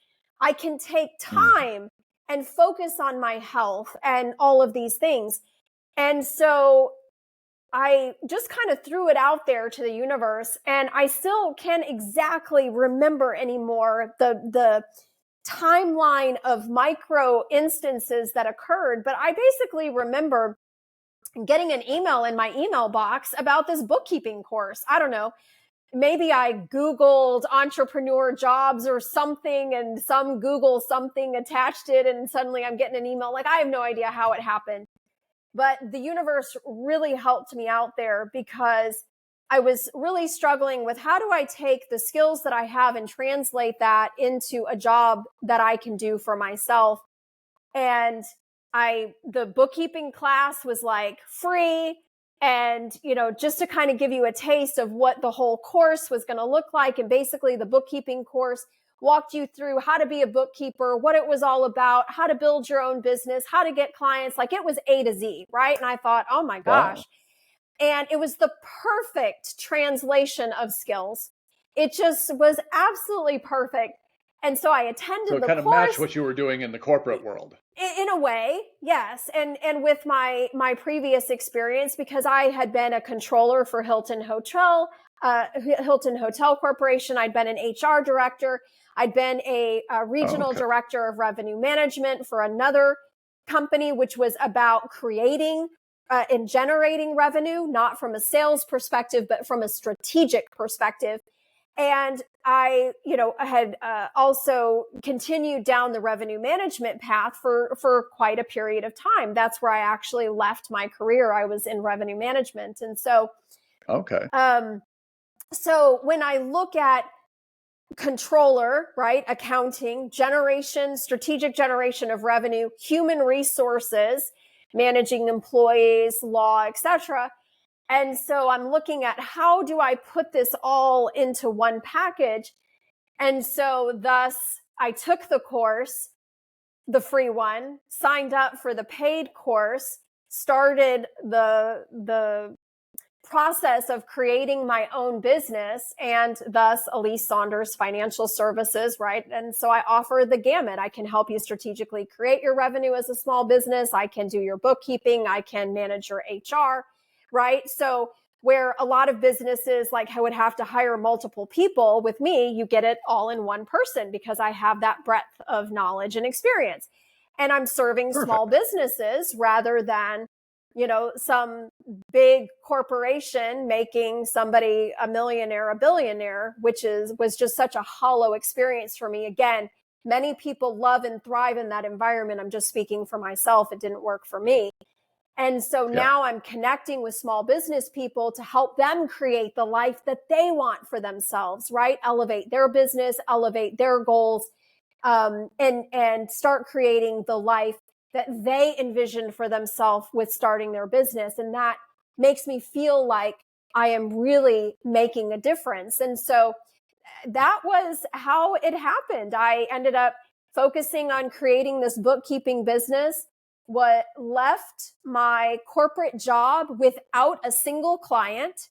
I can take time and focus on my health and all of these things. And so I just kind of threw it out there to the universe, and I still can't exactly remember anymore the timeline of micro instances that occurred, but I basically remember getting an email in my email box about this bookkeeping course. I don't know. Maybe I Googled entrepreneur jobs or something, and some Google something attached it, and suddenly I'm getting an email. Like, I have no idea how it happened. But the universe really helped me out there because I was really struggling with, how do I take the skills that I have and translate that into a job that I can do for myself? And the bookkeeping class was like free. And, just to kind of give you a taste of what the whole course was going to look like. And basically the bookkeeping course walked you through how to be a bookkeeper, what it was all about, how to build your own business, how to get clients. Like, it was A to Z, right? And I thought, oh my gosh. Wow. And it was the perfect translation of skills. It just was absolutely perfect. And so I attended So it the kind of course. matched what you were doing in the corporate world. In a way, yes. And with my previous experience, because I had been a controller for Hilton Hotel Corporation. I'd been an HR director. I'd been a regional director of revenue management for another company, which was about creating and generating revenue, not from a sales perspective, but from a strategic perspective. And I, had also continued down the revenue management path for quite a period of time. That's where I actually left my career. I was in revenue management. And so, so when I look at controller, right, accounting, generation, strategic generation of revenue, human resources, managing employees, law, etc. And so I'm looking at how do I put this all into one package? And so thus I took the course, the free one, signed up for the paid course, started the process of creating my own business, and thus Alise Saunders Financial Services, right? And so I offer the gamut. I can help you strategically create your revenue as a small business. I can do your bookkeeping. I can manage your HR, right? So where a lot of businesses like would have to hire multiple people, with me, you get it all in one person because I have that breadth of knowledge and experience. And I'm serving small businesses rather than some big corporation making somebody a millionaire, a billionaire, which was just such a hollow experience for me. Again, many people love and thrive in that environment. I'm just speaking for myself. It didn't work for me. And so now I'm connecting with small business people to help them create the life that they want for themselves, right? Elevate their business, elevate their goals, and start creating the life that they envisioned for themselves with starting their business. And that makes me feel like I am really making a difference. And so that was how it happened. I ended up focusing on creating this bookkeeping business, what left my corporate job without a single client.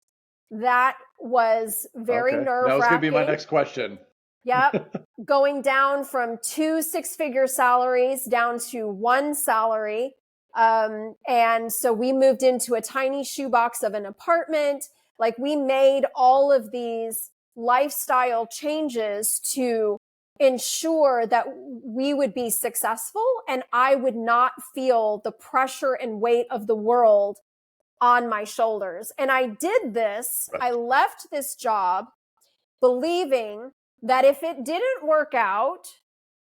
That was very nerve-wracking. That was going to be my next question. Yep. Going down from 2 six-figure salaries down to one salary. And so we moved into a tiny shoebox of an apartment. Like, we made all of these lifestyle changes to ensure that we would be successful and I would not feel the pressure and weight of the world on my shoulders. And I did this. I left this job believing that if it didn't work out,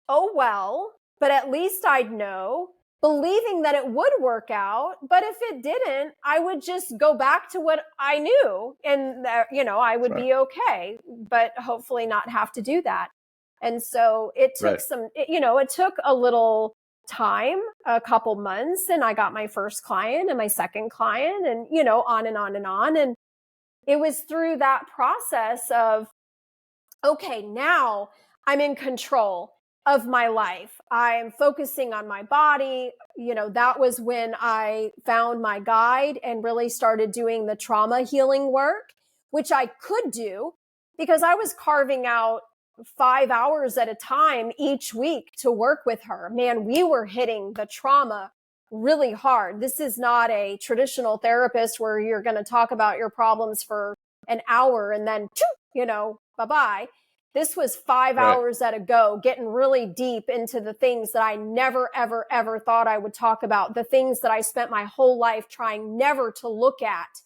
oh well, but at least I'd know, believing that it would work out. But if it didn't, I would just go back to what I knew and that, I would be okay, but hopefully not have to do that. And so it took it took a little time, a couple months, and I got my first client and my second client and, on and on and on. And it was through that process of, okay, now I'm in control of my life. I'm focusing on my body. That was when I found my guide and really started doing the trauma healing work, which I could do because I was carving out 5 hours at a time each week to work with her. Man, we were hitting the trauma really hard. This is not a traditional therapist where you're going to talk about your problems for an hour and then, bye-bye. This was 5 hours at a go, getting really deep into the things that I never, ever, ever thought I would talk about, the things that I spent my whole life trying never to look at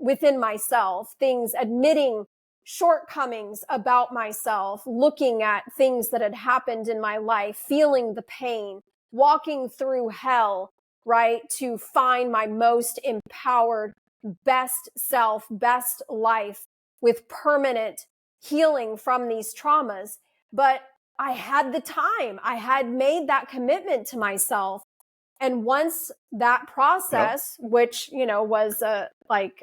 within myself, things, admitting shortcomings about myself, looking at things that had happened in my life, feeling the pain, walking through hell, right, to find my most empowered, best self, best life with permanent healing from these traumas. But I had the time. I had made that commitment to myself. And once that process, which, was like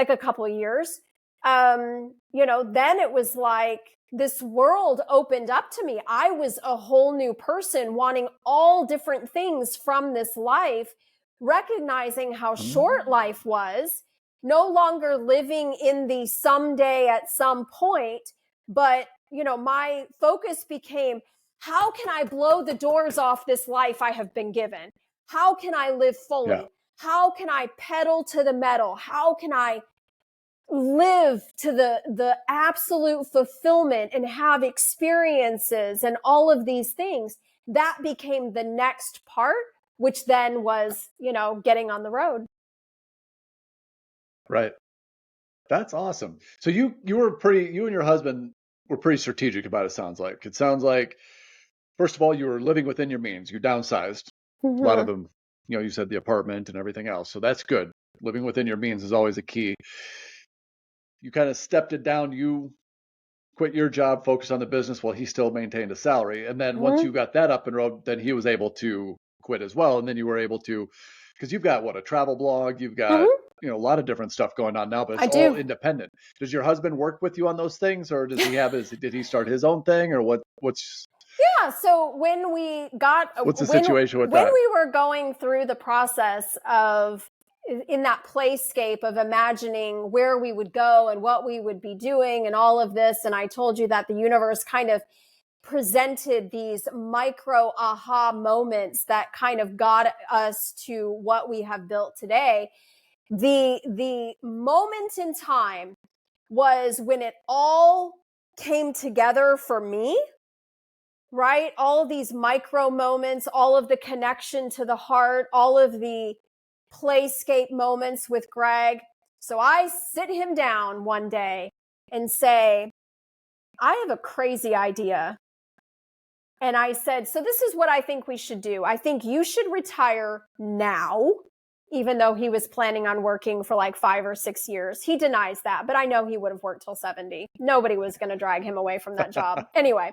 a couple of years, then it was like this world opened up to me. I was a whole new person wanting all different things from this life, recognizing how short life was, no longer living in the someday at some point, but my focus became, how can I blow the doors off this life I have been given? How can I live fully? Yeah. How can I pedal to the metal? How can I live to the absolute fulfillment and have experiences and all of these things? That became the next part, which then was, getting on the road. Right. That's awesome. So you and your husband were pretty strategic about it, sounds like. It sounds like, first of all, you were living within your means. You downsized. A lot of Mm-hmm. them, you said the apartment and everything else. So that's good. Living within your means is always a key. You kind of stepped it down. You quit your job, focused on the business while he still maintained a salary. And then once Mm-hmm. you got that up and road, then he was able to quit as well. And then you were able to, because you've got a travel blog, you've got, Mm-hmm. a lot of different stuff going on now, but I it's all do. independent. Does your husband work with you on those things, or did he start his own thing, or what's Yeah. So when we got, the when situation with that? we were going through the process of, in that playscape of imagining where we would go and what we would be doing and all of this, and I told you that the universe kind of presented these micro aha moments that kind of got us to what we have built today. The moment in time was when it all came together for me, right? All of these micro moments, all of the connection to the heart, all of the playscape moments with Gregg. So I sit him down one day and say, I have a crazy idea. And I said, so this is what I think we should do. I think you should retire now, even though he was planning on working for like 5 or 6 years. He denies that, but I know he would have worked till 70. Nobody was going to drag him away from that job. Anyway,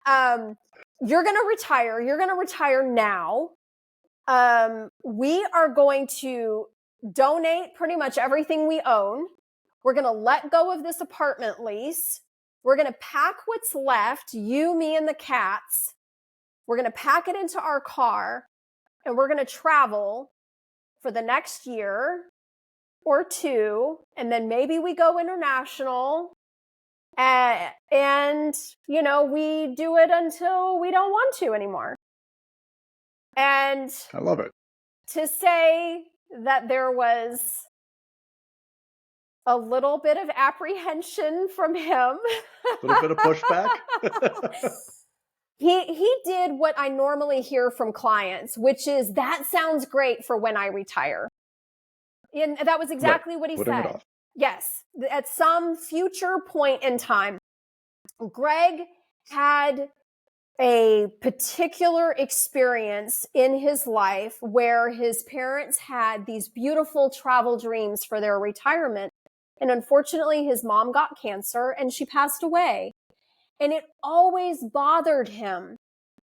you're going to retire. You're going to retire now. We are going to donate pretty much everything we own. We're going to let go of this apartment lease. We're going to pack what's left, you, me, and the cats. We're going to pack it into our car, and we're going to travel for the next year or two, and then maybe we go international. And we do it until we don't want to anymore. And I love it. to say that there was a little bit of apprehension from him. A little bit of pushback. He did what I normally hear from clients, which is, that sounds great for when I retire. And that was exactly what he Putting it said. off. Yes, at some future point in time. Gregg had a particular experience in his life where his parents had these beautiful travel dreams for their retirement. And unfortunately, his mom got cancer and she passed away. And it always bothered him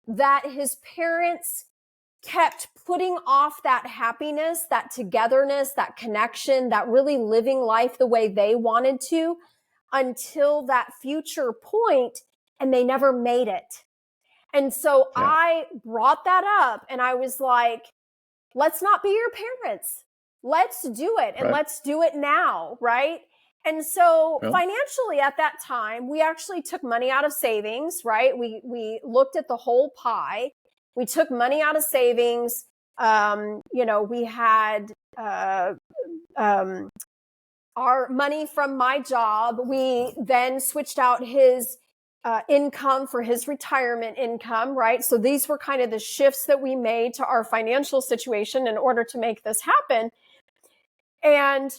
that his parents kept putting off that happiness, that togetherness, that connection, that really living life the way they wanted to until that future point, and they never made it. And so I brought that up and I was like, let's not be your parents. Let's do it. And let's do it now. Right. And so financially at that time, we actually took money out of savings, right? We looked at the whole pie. We took money out of savings. We had, our money from my job. We then switched out his income for his retirement income, right? So these were kind of the shifts that we made to our financial situation in order to make this happen. And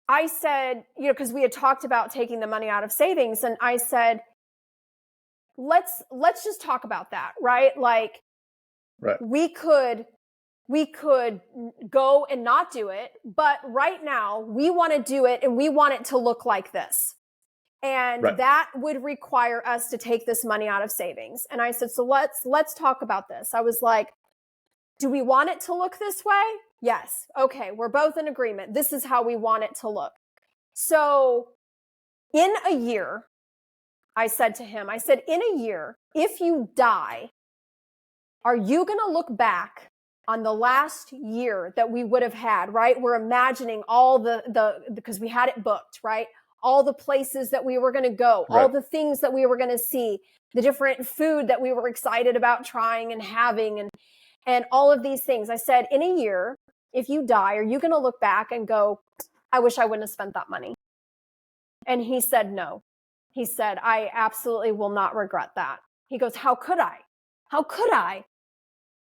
I said, because we had talked about taking the money out of savings, and I said, let's just talk about that, right? Like, we could go and not do it, but right now we want to do it and we want it to look like this. And that would require us to take this money out of savings. And I said, so let's talk about this. I was like, do we want it to look this way? Yes. Okay. We're both in agreement. This is how we want it to look. So in a year, I said to him, in a year, if you die, are you going to look back on the last year that we would have had, right? We're imagining all because we had it booked, right? All the places that we were going to go, all the things that we were going to see, the different food that we were excited about trying and having, and all of these things. I said, in a year, if you die, are you going to look back and go, I wish I wouldn't have spent that money? And he said, no. He said, I absolutely will not regret that. He goes, how could I? How could I?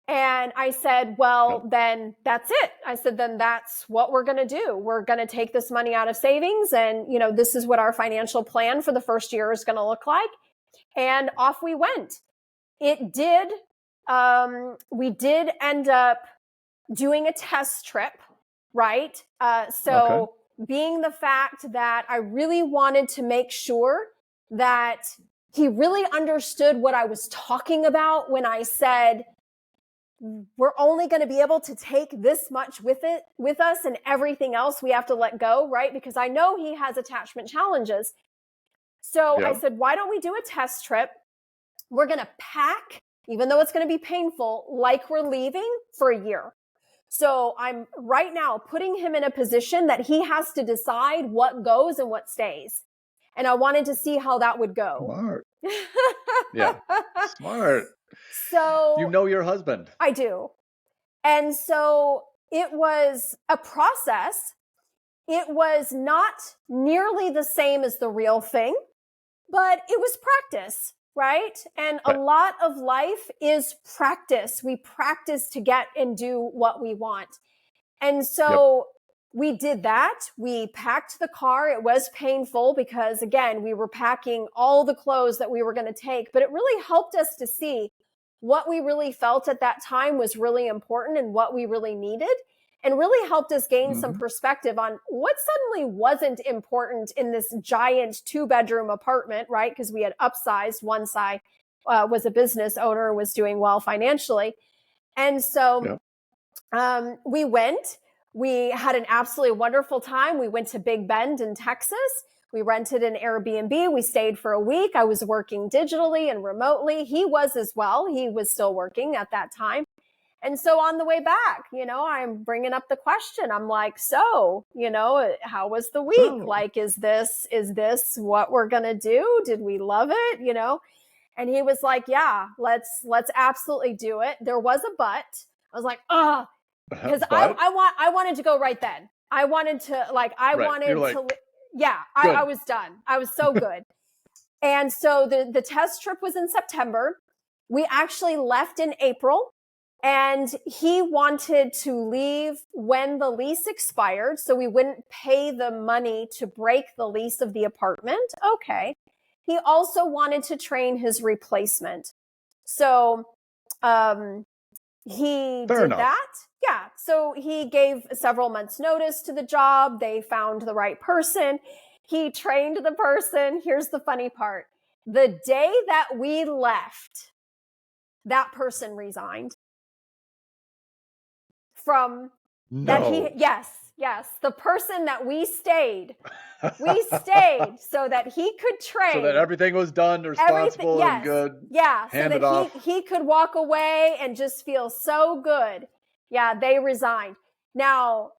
And I said, well, then that's it. I said, then that's what we're going to do. We're going to take this money out of savings. And, this is what our financial plan for the first year is going to look like. And off we went. It did. We did end up doing a test trip, right? Being the fact that I really wanted to make sure that he really understood what I was talking about when I said, we're only going to be able to take this much with us, and everything else we have to let go, right? Because I know he has attachment challenges. So I said, why don't we do a test trip? We're going to pack, even though it's going to be painful, like we're leaving for a year. So I'm right now putting him in a position that he has to decide what goes and what stays. And I wanted to see how that would go. Smart. Yeah. Smart. So you know your husband. I do. And so it was a process. It was not nearly the same as the real thing, but it was practice, right? And a lot of life is practice. We practice to get and do what we want. And so we did that. We packed the car. It was painful because, again, we were packing all the clothes that we were going to take, but it really helped us to see what we really felt at that time was really important and what we really needed, and really helped us gain some perspective on what suddenly wasn't important in this giant 2-bedroom apartment, right? Because we had upsized. One side was a business owner, was doing well financially. And so we went. We had an absolutely wonderful time. We went to Big Bend in Texas. We rented an Airbnb. We stayed for a week. I was working digitally and remotely. He was as well. He was still working at that time. And so on the way back, I'm bringing up the question. I'm like, so, how was the week? Like, is this what we're going to do? Did we love it? And he was like, yeah, let's absolutely do it. There was a but. I was like, because I wanted to go right then. I wanted to I was done. I was so good. And so the test trip was in September. We actually left in April, and he wanted to leave when the lease expired, so we wouldn't pay the money to break the lease of the apartment. Okay. He also wanted to train his replacement. So he did that. Yeah. So he gave several months' notice to the job. They found the right person. He trained the person. Here's the funny part. The day that we left, that person resigned from that. Yes. The person that we stayed so that he could train. So that everything was done, responsible and good. Yeah. So that he could walk away and just feel so good. Yeah, they resigned. Now,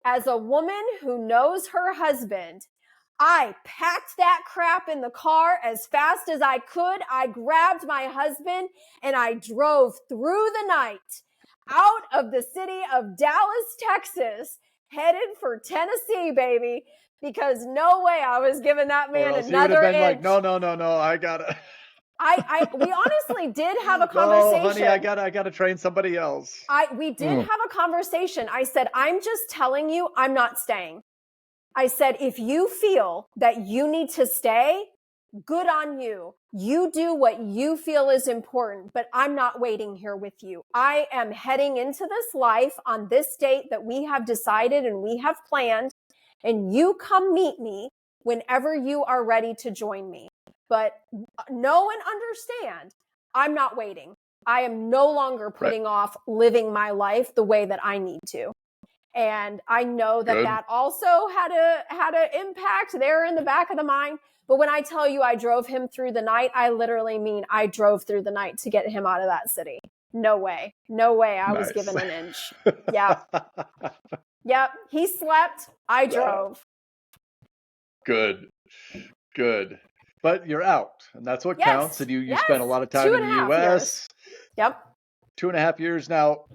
as a woman who knows her husband, I packed that crap in the car as fast as I could. I grabbed my husband and I drove through the night out of the city of Dallas, Texas, headed for Tennessee, baby, because no way I was giving that man another inch. Like, no, I gotta. We honestly did have a conversation. No, honey, I gotta train somebody else. We did have a conversation. I said, I'm just telling you, I'm not staying. I said, if you feel that you need to stay, good on you. You do what you feel is important, but I'm not waiting here with you. I am heading into this life on this date that we have decided and we have planned, and you come meet me whenever you are ready to join me. But know and understand, I'm not waiting. I am no longer putting off living my life the way that I need to. And I know that that also had a impact there in the back of the mind. But when I tell you I drove him through the night, I literally mean I drove through the night to get him out of that city. No way. No way I was Nice. given an inch. Yep. Yep. He slept. I drove. Good. Good. But you're out, and that's what counts. Yes. And you Yes. spent a lot of time in the 2.5 years. US. Yep. 2.5 years now.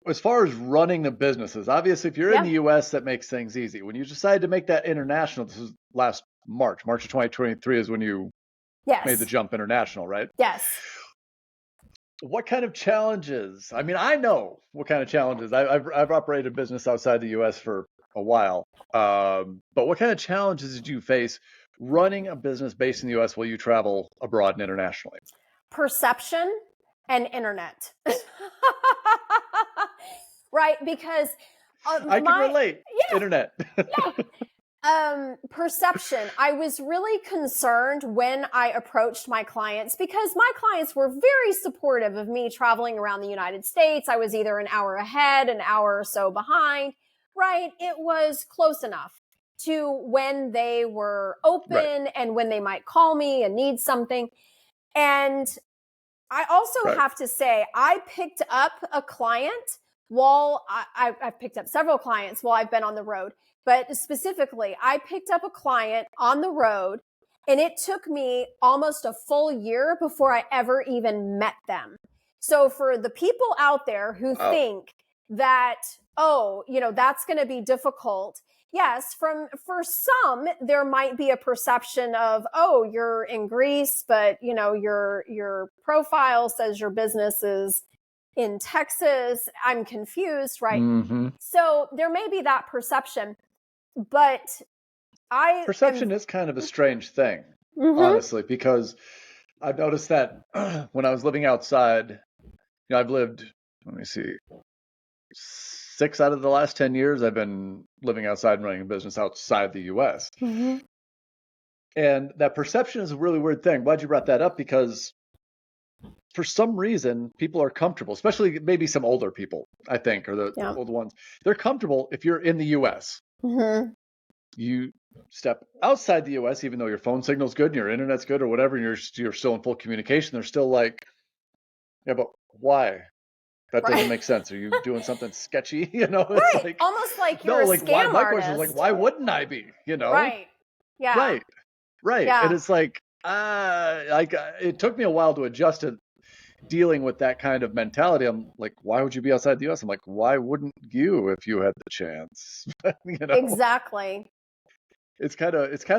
As far as running the businesses, obviously, if you're in Yep. the US, that makes things easy. When you decided to make that international, this was last March of 2023 is when you made the Yes. jump international, right? Yes. What kind of challenges? I mean, I know what kind of challenges. I've operated a business outside the US for a while. But what kind of challenges did you face running a business based in the US while you travel abroad and internationally? Perception and internet. Right? Because I can relate. yeah, Internet. perception. I was really concerned when I approached my clients because my clients were very supportive of me traveling around the United States. I was either an hour ahead, an hour or so behind, right? It was close enough to when they were open Right. and when they might call me and need something. And I also Right. have to say, I picked up a client while I've picked up several clients while I've been on the road, but specifically, I picked up a client on the road and it took me almost a full year before I ever even met them. So for the people out there who Wow. think that, oh, that's going to be difficult. Yes, for some, there might be a perception of, oh, you're in Greece, but your profile says your business is in Texas. I'm confused, right? Mm-hmm. So there may be that perception, but I am. Perception is kind of a strange thing, Mhm. honestly, because I've noticed that when I was living outside, I've lived, let me see, 6 out of the last 10 years, I've been living outside and running a business outside the US. Mhm. And that perception is a really weird thing. Glad you brought that up because for some reason, people are comfortable, especially maybe some older people, I think, or the Yeah. old ones. They're comfortable if you're in the US. Mhm. You step outside the US, even though your phone signal's good and your internet's good or whatever, and you're still in full communication, they're still like, yeah, but why? That doesn't Right. make sense. Are you doing something sketchy? It's Right. like, Almost like you're no, a like why? scam My question is like, artist. why wouldn't I be? Right. Yeah. Right, right. And Yeah. it's like it took me a while to adjust to dealing with that kind of mentality. I'm like, why would you be outside the US? I'm like, why wouldn't you if you had the chance? you know, Exactly. it's kind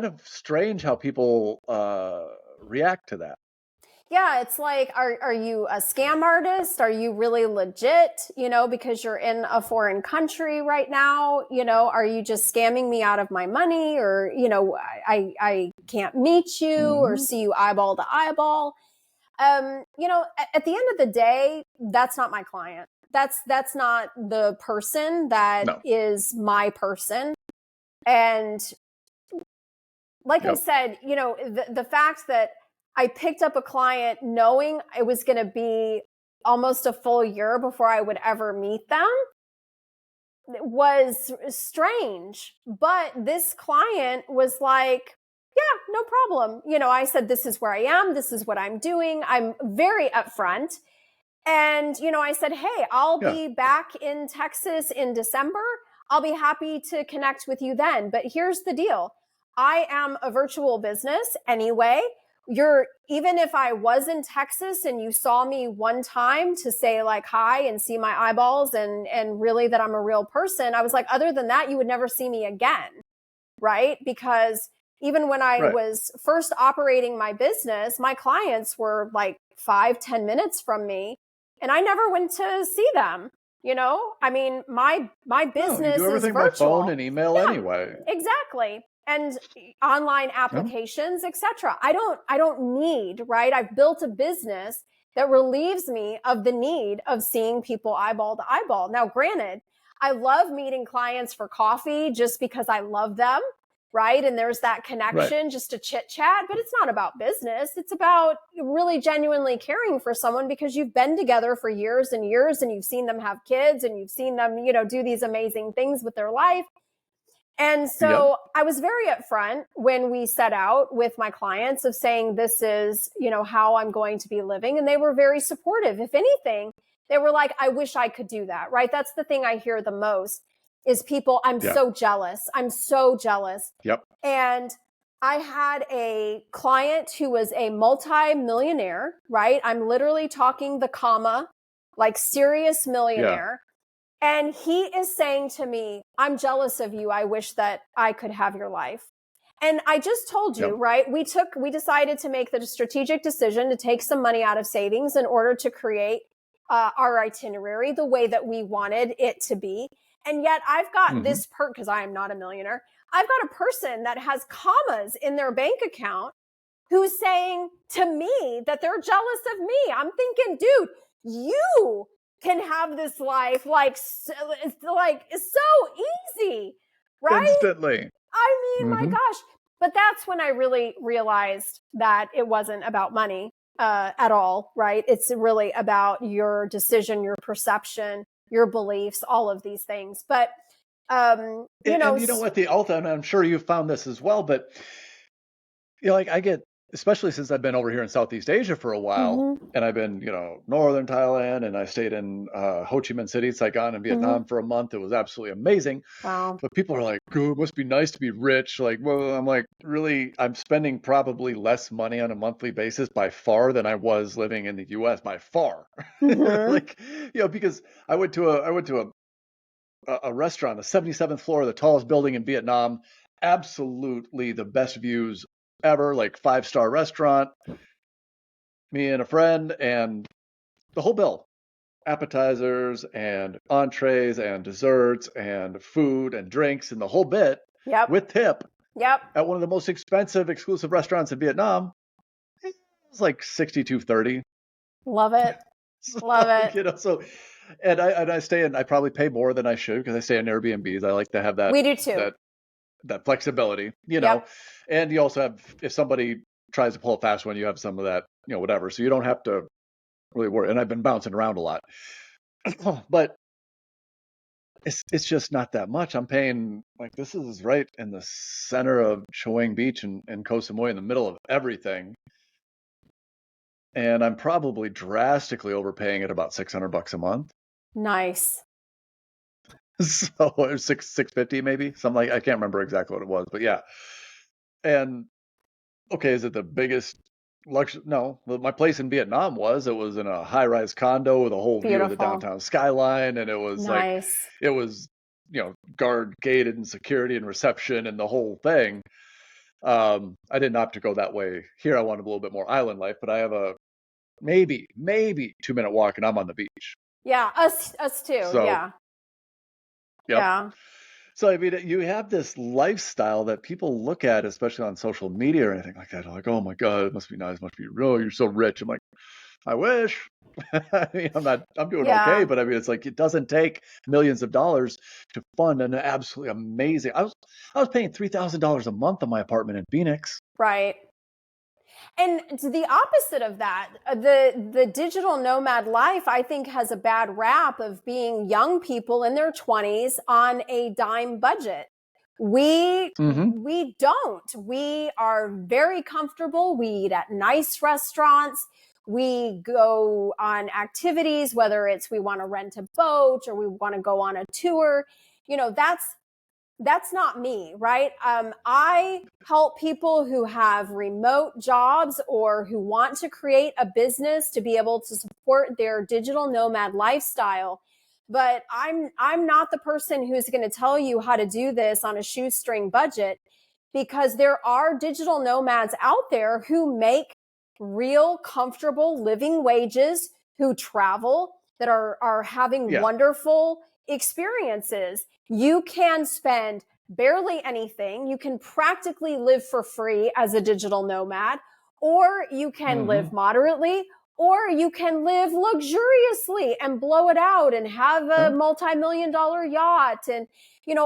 of strange how people react to that. Yeah, it's like, are you a scam artist? Are you really legit? Because you're in a foreign country right now. Are you just scamming me out of my money, or I can't meet you or Hmm. see you eyeball to eyeball. At the end of the day, that's not my client. That's not the person that No. is my person. And like I Yep. said, the fact that I picked up a client knowing it was going to be almost a full year before I would ever meet them was strange. But this client was like, yeah, no problem. I said, this is where I am. This is what I'm doing. I'm very upfront. And, I said, hey, I'll Yeah. be back in Texas in December. I'll be happy to connect with you then. But here's the deal. I am a virtual business anyway. Even if I was in Texas and you saw me one time to say like hi and see my eyeballs and really that I'm a real person, I was like, other than that, you would never see me again. Right? Because even when I Right. was first operating my business, my clients were like 5-10 minutes from me and I never went to see them. I mean, my No, you do business is everything by phone virtual. and email Yeah, anyway. exactly. And online Yeah. applications, etc. I don't need, right? I've built a business that relieves me of the need of seeing people eyeball to eyeball. Now, granted, I love meeting clients for coffee just because I love them, right? And there's that Right. connection just to chit chat, but it's not about business. It's about really genuinely caring for someone because you've been together for years and years and you've seen them have kids and you've seen them, do these amazing things with their life. And so I was very upfront when we set out with my clients of saying, this is, how I'm going to be living. And they were very supportive. If anything, they were like, I wish I could do that, right? That's the thing I hear the most is people, I'm so jealous. I'm so jealous. Yep. And I had a client who was a multi-millionaire, right? I'm literally talking the comma, like serious millionaire. And he is saying to me, I'm jealous of you. I wish that I could have your life. And I just told you, right? We decided to make the strategic decision to take some money out of savings in order to create our itinerary the way that we wanted it to be. And yet I've got this because I am not a millionaire. I've got a person that has commas in their bank account who's saying to me that they're jealous of me. I'm thinking, dude, you can have this life it's so easy, right? Instantly. I mean, my gosh. But that's when I really realized that it wasn't about money at all, right? It's really about your decision, your perception, your beliefs, all of these things. But and you know what, the ultimate, and I'm sure you found this as well, but like I get, especially since I've been over here in Southeast Asia for a while, and I've been, northern Thailand, and I stayed in Ho Chi Minh City, Saigon, and Vietnam for a month. It was absolutely amazing. Wow. But people are like, "Ooh, it must be nice to be rich." Like, well, I'm like, really? I'm spending probably less money on a monthly basis by far than I was living in the U.S. by far. Like, because I went to a restaurant, the 77th floor of the tallest building in Vietnam. Absolutely the best views ever, like 5-star restaurant. Me and a friend, and the whole bill, appetizers and entrees and desserts and food and drinks and the whole bit with tip at one of the most expensive exclusive restaurants in Vietnam. It was like $62.30. Love it. Love it. So and I stay in, I probably pay more than I should because I stay in Airbnbs. I like to have that. We do too. That flexibility, and you also have, if somebody tries to pull a fast one, you have some of that, whatever. So you don't have to really worry. And I've been bouncing around a lot, but it's just not that much. I'm paying, like, this is right in the center of Choang Beach and Koh Samui, in the middle of everything. And I'm probably drastically overpaying at about $600 a month. Nice. So it was $650 maybe, something like, I can't remember exactly what it was, but yeah. And okay, is it the biggest luxury? No, my place in Vietnam was in a high-rise condo with a whole view of the downtown skyline, and it was nice. It was guard gated and security and reception and the whole thing. I didn't opt to go that way here. I wanted a little bit more island life, but I have a maybe 2-minute walk and I'm on the beach. Yeah, us too. So, yeah. So, I mean, you have this lifestyle that people look at, especially on social media or anything like that. They're like, oh my God, it must be nice, must be real. You're so rich. I'm like, I wish. I mean, I'm doing okay, but I mean, it's like, it doesn't take millions of dollars to fund an absolutely amazing. I was paying $3,000 a month on my apartment in Phoenix. Right. And the opposite of that, the digital nomad life, I think, has a bad rap of being young people in their 20s on a dime budget. We don't. We are very comfortable. We eat at nice restaurants. We go on activities, whether it's we want to rent a boat or we want to go on a tour. That's not me, right? I help people who have remote jobs or who want to create a business to be able to support their digital nomad lifestyle. But I'm not the person who's going to tell you how to do this on a shoestring budget, because there are digital nomads out there who make real comfortable living wages, who travel, that are having wonderful experiences. You can spend barely anything. You can practically live for free as a digital nomad, or you can live moderately, or you can live luxuriously and blow it out and have a multi-million-dollar yacht and,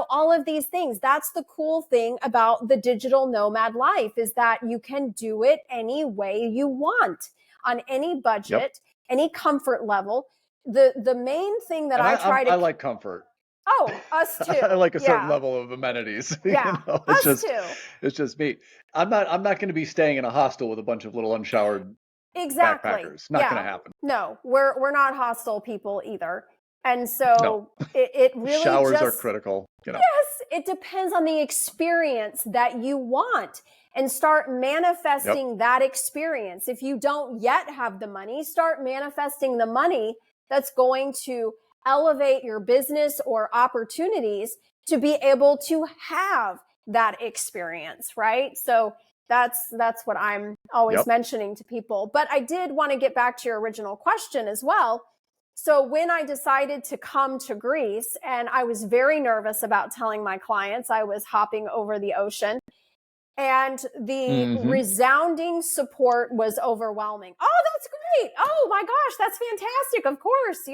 all of these things. That's the cool thing about the digital nomad life, is that you can do it any way you want, on any budget, any comfort level. The main thing that I like comfort. Oh, us too. I like a certain Yeah. level of amenities. Yeah. Us too. It's just me. I'm not going to be staying in a hostel with a bunch of little unshowered Exactly. backpackers. Not going Yeah. to happen. No, we're not hostile people either. And No. so it really Showers are just, critical. yes, it depends on the experience that you want, and start Yep. manifesting that experience. If you don't yet have the money, start manifesting the money that's going to elevate your business or opportunities to be able to have that experience, right? So that's what I'm always Yep. mentioning to people. But I did want to get back to your original question as well. So when I decided to come to Greece, and I was very nervous about telling my clients I was hopping over the ocean, and the Mm-hmm. resounding support was overwhelming. Oh, that's great. Oh my gosh, that's fantastic. Of course,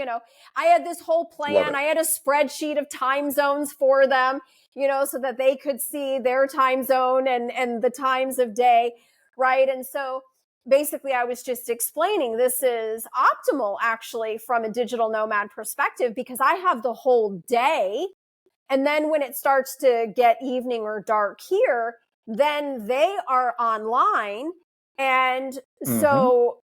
I had this whole Love plan. it. I had a spreadsheet of time zones for them, so that they could see their time zone and the times of day, right? And so basically I was just explaining this is optimal actually from a digital nomad perspective, because I have the whole day. And then when it starts to get evening or dark here, then they are online. And Mm-hmm. so,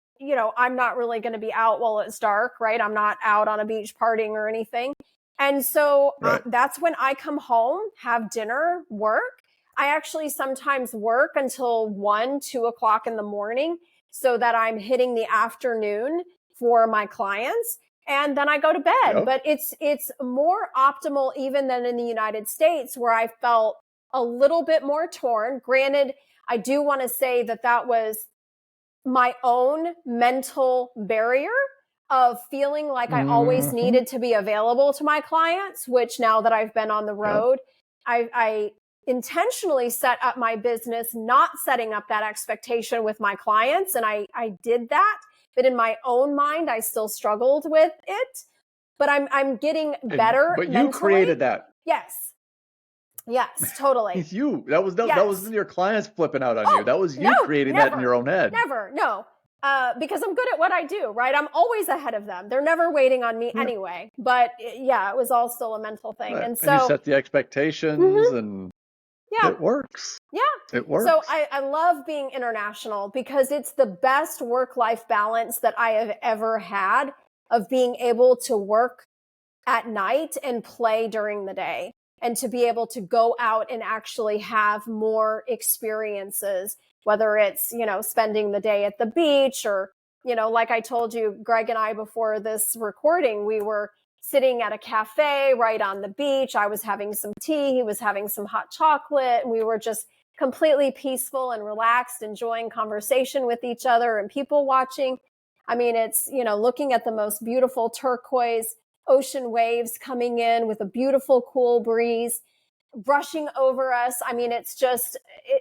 I'm not really going to be out while it's dark, right? I'm not out on a beach partying or anything. And so Right. that's when I come home, have dinner, work. I actually sometimes work until 1, 2 o'clock in the morning so that I'm hitting the afternoon for my clients, and then I go to bed. Yep. But it's more optimal even than in the United States, where I felt a little bit more torn. Granted, I do want to say that that was my own mental barrier of feeling like I always Mm-hmm. needed to be available to my clients, which now that I've been on the Yep. road, I intentionally set up my business, not setting up that expectation with my clients. And I did that. But in my own mind, I still struggled with it. But I'm getting better But you mentally. created that. Yes. Yes, totally. It's you. That Yes. wasn't your clients flipping out on you. Oh, That was you no, creating that in your never, own head. never, no. Because I'm good at what I do, right? I'm always ahead of them. They're never waiting on me Yeah. anyway. But yeah, it was all still a mental thing. Right. And And you so, set the expectations, mhm, and yeah, it works. yeah. It So works. I love being international because it's the best work-life balance that I have ever had, of being able to work at night and play during the day, and to be able to go out and actually have more experiences, whether it's, spending the day at the beach, or, like I told you, Greg and I, before this recording, we were sitting at a cafe right on the beach. I was having some tea. He was having some hot chocolate. And we were just completely peaceful and relaxed, enjoying conversation with each other and people watching. I mean, it's, looking at the most beautiful turquoise ocean waves coming in with a beautiful cool breeze brushing over us. I mean,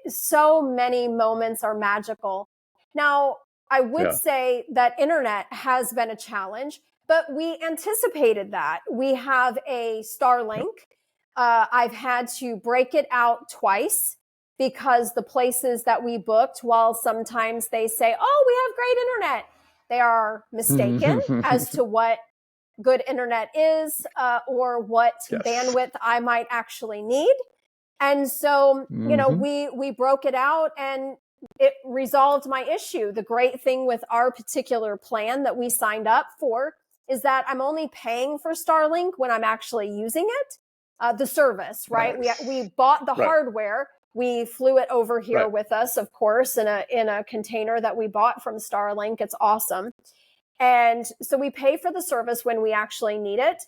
so many moments are magical. Now, I would Yeah. say that internet has been a challenge, but we anticipated that. We have a Yep. Starlink. I've had to break it out twice because the places that we booked, while sometimes they say, oh, we have great internet, they are mistaken as to what good internet is, or what Yes. bandwidth I might actually need. And so, Hmm. we broke it out, and it resolved my issue. The great thing with our particular plan that we signed up for is that I'm only paying for Starlink when I'm actually using it, the service, right? We Nice. bought the Right. hardware. We flew it over here Right. with us, of course, in a container that we bought from Starlink. It's awesome. And so we pay for the service when we actually need it.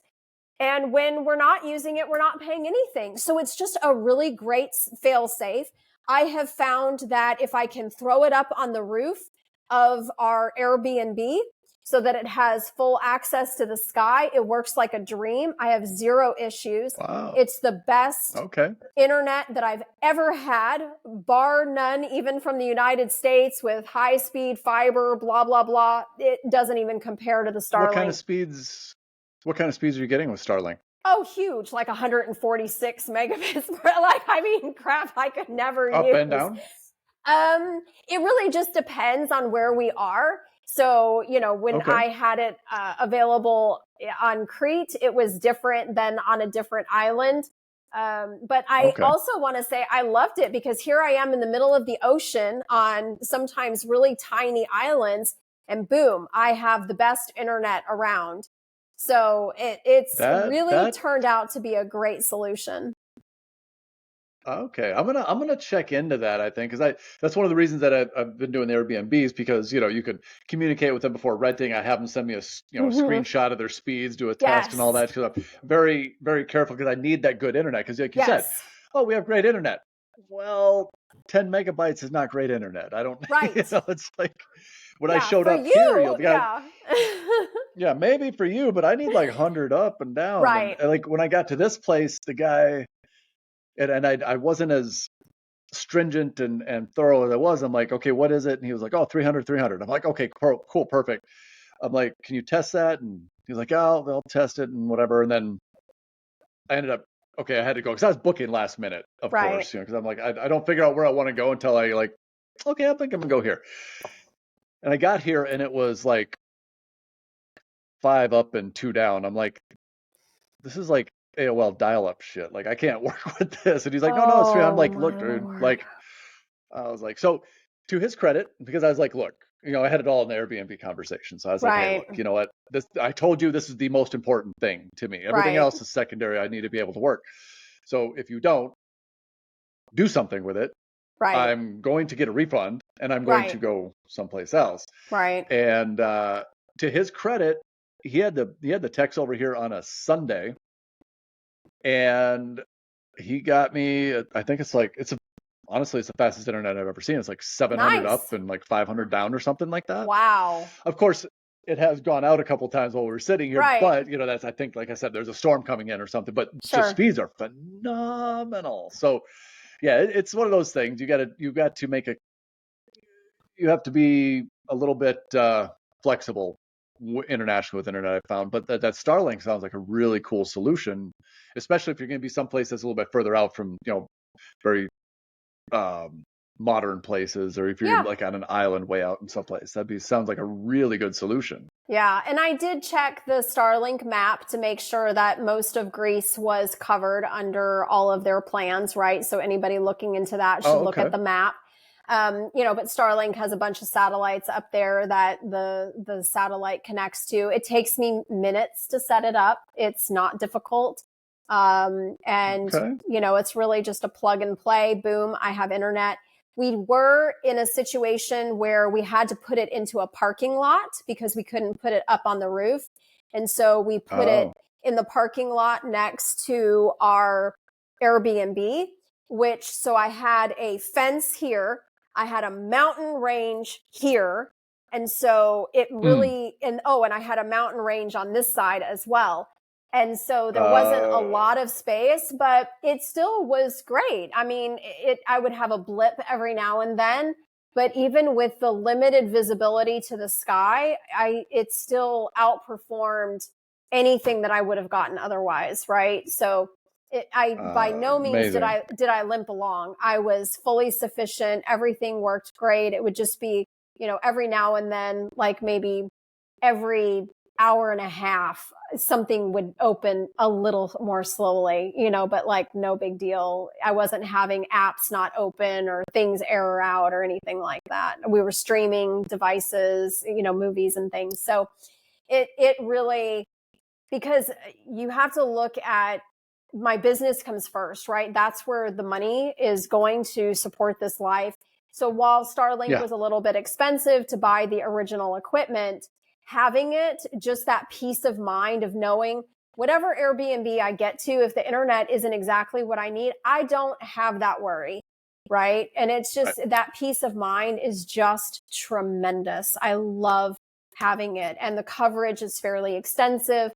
And when we're not using it, we're not paying anything. So it's just a really great fail safe. I have found that if I can throw it up on the roof of our Airbnb so that it has full access to the sky, it works like a dream. I have zero issues. Wow. It's the best Okay. internet that I've ever had, bar none, even from the United States, with high speed fiber, blah, blah, blah. It doesn't even compare to the What kind of Starlink. speeds? What kind of speeds are you getting with Starlink? Oh, huge, like 146 megabits per, like, I mean, crap, I could never Up and use. down? It really just depends on where we are. So, when Okay. I had it available on Crete, it was different than on a different island. But I also want to say I loved it because here I am in the middle of the ocean on sometimes really tiny islands, and boom, I have the best internet around. So it's really turned out to be a great solution. Okay, I'm gonna check into that. I think because that's one of the reasons that I've been doing the Airbnbs, because you could communicate with them before renting. I have them send me a a screenshot of their speeds, do a test and all that. Because I'm very, very careful because I need that good internet. Because like you said, oh, we have great internet. Well, 10 megabytes is not great internet. I don't. Right. It's like when I showed up here, yeah, maybe for you, but I need like 100 up and down. Right. And like when I got to this place, the guy. And I wasn't as stringent and thorough as I was. I'm like, okay, what is it? And he was like, oh, 300, 300. I'm like, okay, cool, perfect. I'm like, can you test that? And he's like, oh, they'll test it and whatever. And then I ended up, okay, I had to go because I was booking last minute, of course, because I'm like, I don't figure out where I want to go until I like, okay, I think I'm gonna go here. And I got here and it was like 5 up and 2 down. I'm like, this is like AOL dial-up shit. Like I can't work with this. And he's like, no, it's free. I'm like, look, dude, like I was like, so to his credit, because I was like, look, I had it all in the Airbnb conversation. So I was like, hey, look, you know what? I told you this is the most important thing to me. Everything else is secondary. I need to be able to work. So if you don't do something with it, I'm going to get a refund and I'm going to go someplace else. Right. And to his credit, he had the techs over here on a Sunday, and he got me. I think honestly, it's the fastest internet I've ever seen. It's like 700 up and like 500 down or something like that. Wow. Of course, it has gone out a couple times while we were sitting here, but that's, I think, like I said, there's a storm coming in or something. But the speeds are phenomenal. So yeah, it's one of those things. You have to be a little bit flexible internationally with internet, I found. But that Starlink sounds like a really cool solution, especially if you're going to be someplace that's a little bit further out from very modern places, or if you're like on an island way out in someplace. Sounds like a really good solution. Yeah, and I did check the Starlink map to make sure that most of Greece was covered under all of their plans, right? So anybody looking into that should look at the map. But Starlink has a bunch of satellites up there that the satellite connects to. It takes me minutes to set it up. It's not difficult. It's really just a plug and play. Boom, I have internet. We were in a situation where we had to put it into a parking lot because we couldn't put it up on the roof. And so we put it in the parking lot next to our Airbnb, so I had a fence here. I had a mountain range here. And so it really, and I had a mountain range on this side as well. And so there wasn't a lot of space, but it still was great. I mean, I would have a blip every now and then, but even with the limited visibility to the sky, it still outperformed anything that I would have gotten otherwise, right? So by no means did I limp along. I was fully sufficient. Everything worked great. It would just be, every now and then, like maybe every hour and a half, something would open a little more slowly, but like no big deal. I wasn't having apps not open or things error out or anything like that. We were streaming devices, movies and things. So it really, because you have to look at, my business comes first, right? That's where the money is going to support this life. So while Starlink was a little bit expensive to buy the original equipment, having it, just that peace of mind of knowing whatever Airbnb I get to, if the internet isn't exactly what I need, I don't have that worry, right? And it's just that peace of mind is just tremendous. I love having it. And the coverage is fairly extensive.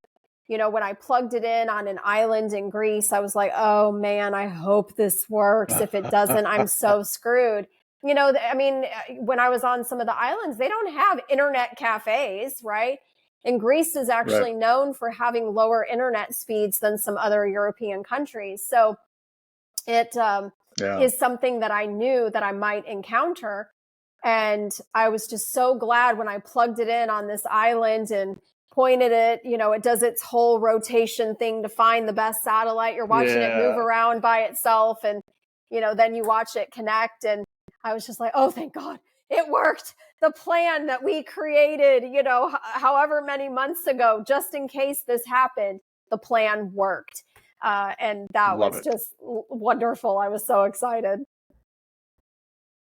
When I plugged it in on an island in Greece, I was like, oh man, I hope this works. If it doesn't, I'm so screwed. When I was on some of the islands, they don't have internet cafes, right? And Greece is actually known for having lower internet speeds than some other European countries. So it is something that I knew that I might encounter. And I was just so glad when I plugged it in on this island and pointed it, it does its whole rotation thing to find the best satellite. You're watching it move around by itself, and then you watch it connect. And I was just like, oh, thank God it worked. The plan that we created, however many months ago, just in case this happened, the plan worked. And that was just wonderful. I was so excited.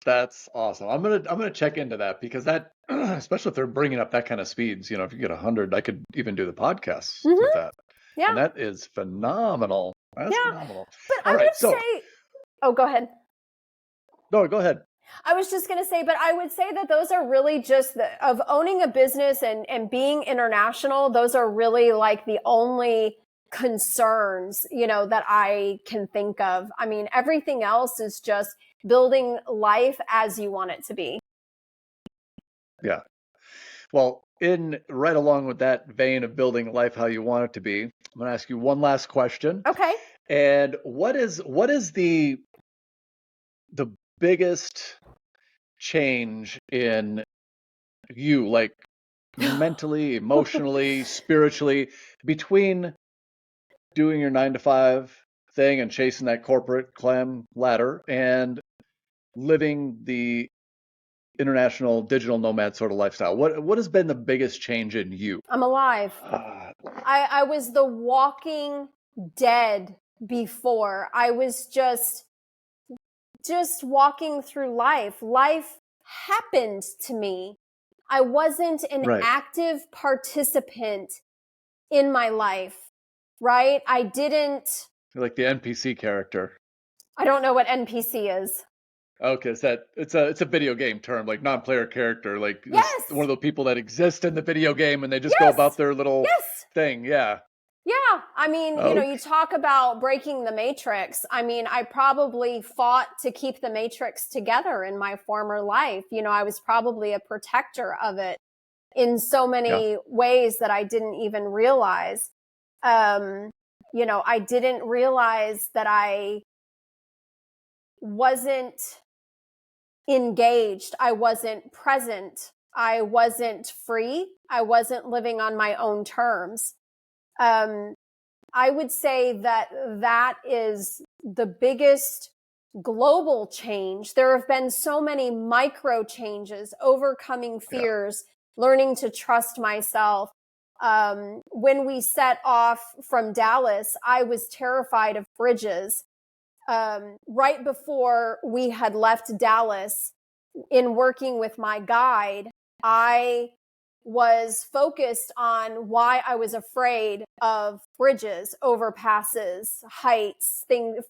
That's awesome. I'm gonna check into that, because that, especially if they're bringing up that kind of speeds, if you get 100, I could even do the podcasts with that. Yeah. And that is phenomenal. That's phenomenal. But I would say, oh, go ahead. No, go ahead. I was just going to say, but I would say that those are really just of owning a business and being international. Those are really like the only concerns, that I can think of. I mean, everything else is just building life as you want it to be. Yeah. Well, in right along with that vein of building life how you want it to be, I'm going to ask you one last question. Okay. And what is the biggest change in you, like mentally, emotionally, spiritually, between doing your 9 to 5 thing and chasing that corporate clam ladder and living the international digital nomad sort of lifestyle? What has been the biggest change in you? I'm alive. I was the walking dead before. I was just walking through life. Life happened to me. I wasn't an active participant in my life, right? I didn't. You're like the NPC character. I don't know what NPC is. Okay, it's a video game term, like non-player character, like one of the people that exist in the video game and they just go about their little thing. Yeah. Yeah. I mean, you talk about breaking the matrix. I mean, I probably fought to keep the matrix together in my former life. I was probably a protector of it in so many ways that I didn't even realize. I didn't realize that I wasn't engaged. I wasn't present. I wasn't free. I wasn't living on my own terms. I would say that is the biggest global change. There have been so many micro changes, overcoming fears, learning to trust myself. When we set off from Dallas, I was terrified of bridges. Right before we had left Dallas, in working with my guide, I was focused on why I was afraid of bridges, overpasses, heights,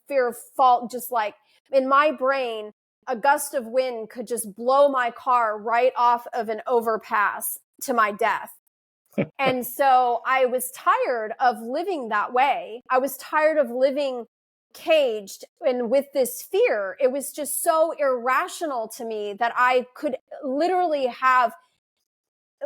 fear of fault. Just like in my brain, a gust of wind could just blow my car right off of an overpass to my death. And so I was tired of living that way. I was tired of living caged and with this fear. It was just so irrational to me that I could literally have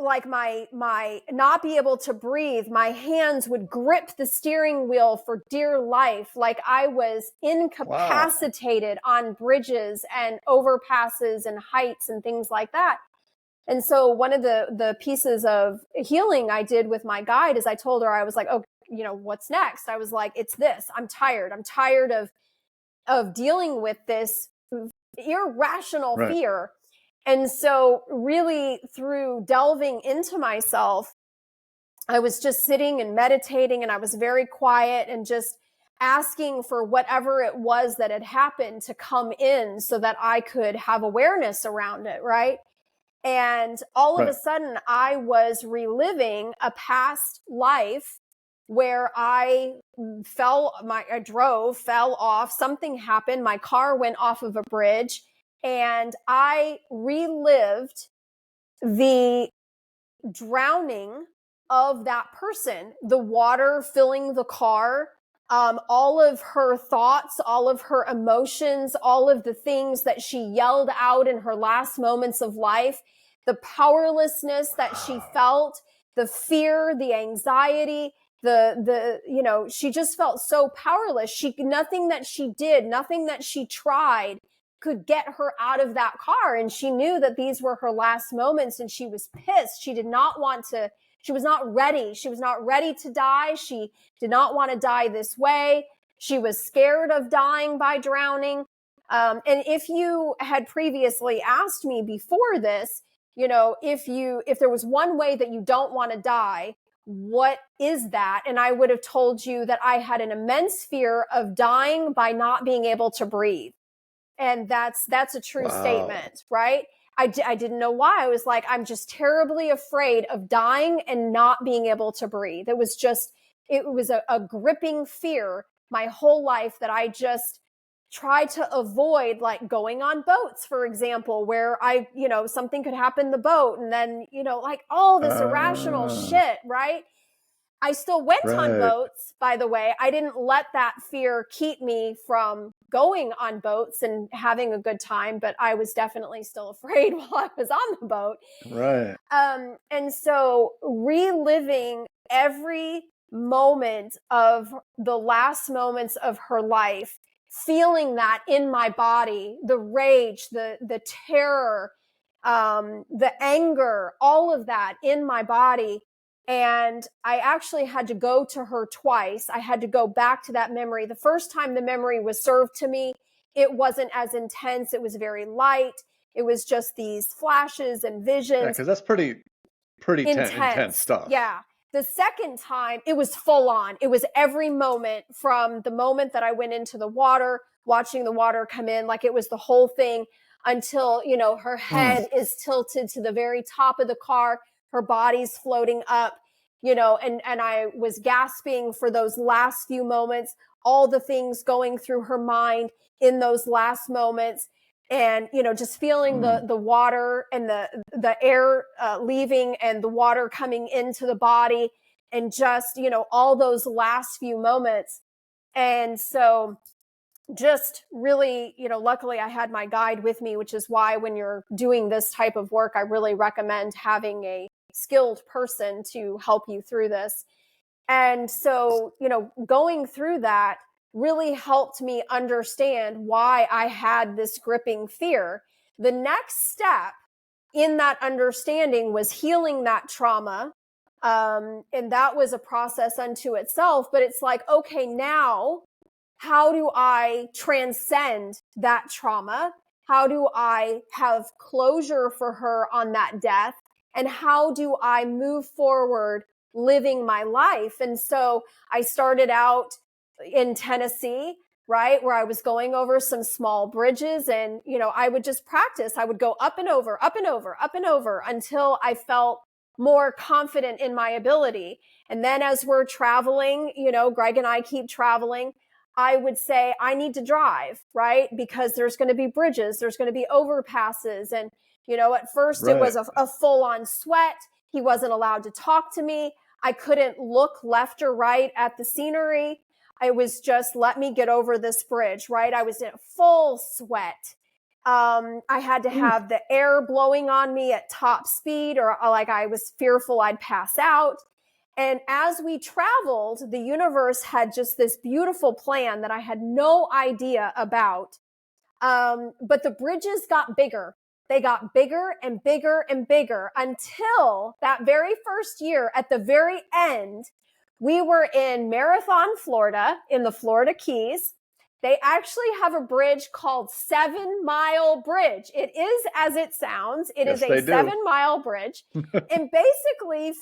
like my not be able to breathe. My hands would grip the steering wheel for dear life. Like I was incapacitated on bridges and overpasses and heights and things like that. And so one of the pieces of healing I did with my guide is I told her, I was like, oh, what's next? I was like, it's this. I'm tired. I'm tired of dealing with this irrational fear. And so really through delving into myself, I was just sitting and meditating, and I was very quiet and just asking for whatever it was that had happened to come in so that I could have awareness around it, right? And all of a sudden I was reliving a past life where I fell off, something happened, my car went off of a bridge, and I relived the drowning of that person, the water filling the car, all of her thoughts, all of her emotions, all of the things that she yelled out in her last moments of life, the powerlessness that she felt, the fear, the anxiety, she just felt so powerless. Nothing that she did, nothing that she tried could get her out of that car. And she knew that these were her last moments, and she was pissed. She did not want to She was not ready. She was not ready to die. She did not want to die this way. She was scared of dying by drowning. And if you had previously asked me before this, if there was one way that you don't want to die, what is that? And I would have told you that I had an immense fear of dying by not being able to breathe. And that's a true statement, right? I didn't know why. I was like, I'm just terribly afraid of dying and not being able to breathe. It was a gripping fear my whole life that I just tried to avoid, like going on boats, for example, where something could happen in the boat and then, like all this irrational shit, right? I still went on boats, by the way. I didn't let that fear keep me from going on boats and having a good time, but I was definitely still afraid while I was on the boat. Right. And so reliving every moment of the last moments of her life, feeling that in my body, the rage, the terror, the anger, all of that in my body. And I actually had to go to her twice. I had to go back to that memory. The first time the memory was served to me, it wasn't as intense. It was very light. It was just these flashes and visions. Yeah, because that's pretty intense stuff. Yeah. The second time, it was full on. It was every moment from the moment that I went into the water, watching the water come in, like it was the whole thing until, her head is tilted to the very top of the car. Her body's floating up, and I was gasping for those last few moments, all the things going through her mind in those last moments. And, just feeling the water and the air leaving and the water coming into the body and just, all those last few moments. And so just really, luckily I had my guide with me, which is why when you're doing this type of work, I really recommend having a skilled person to help you through this. And so, going through that really helped me understand why I had this gripping fear. The next step in that understanding was healing that trauma. And that was a process unto itself. But it's like, okay, now how do I transcend that trauma? How do I have closure for her on that death? And how do I move forward living my life? And so I started out in Tennessee, right, where I was going over some small bridges and, I would just practice. I would go up and over, up and over, up and over until I felt more confident in my ability. And then as we're traveling, Gregg and I keep traveling, I would say, I need to drive, right? Because there's going to be bridges, there's going to be overpasses. And, at first it was a full on sweat. He wasn't allowed to talk to me. I couldn't look left or right at the scenery. I was just, let me get over this bridge, right? I was in full sweat. I had to have the air blowing on me at top speed, or like I was fearful I'd pass out. And as we traveled, the universe had just this beautiful plan that I had no idea about. But the bridges got bigger. They got bigger and bigger and bigger until that very first year, at the very end, we were in Marathon, Florida, in the Florida Keys. They actually have a bridge called 7 Mile Bridge. It is as it sounds. It is a 7-mile bridge. And basically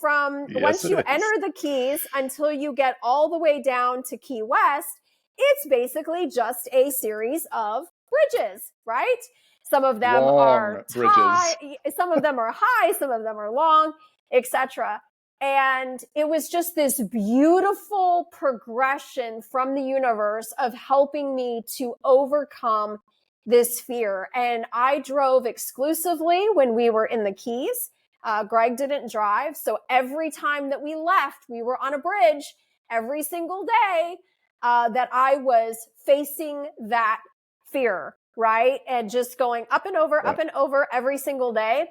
once you enter the Keys until you get all the way down to Key West, it's basically just a series of bridges, right? Some of them are high, some of them are high, some of them are long, etc. And it was just this beautiful progression from the universe of helping me to overcome this fear. And I drove exclusively when we were in the Keys. Gregg didn't drive. So every time that we left, we were on a bridge every single day that I was facing that fear, right? And just going up and over every single day.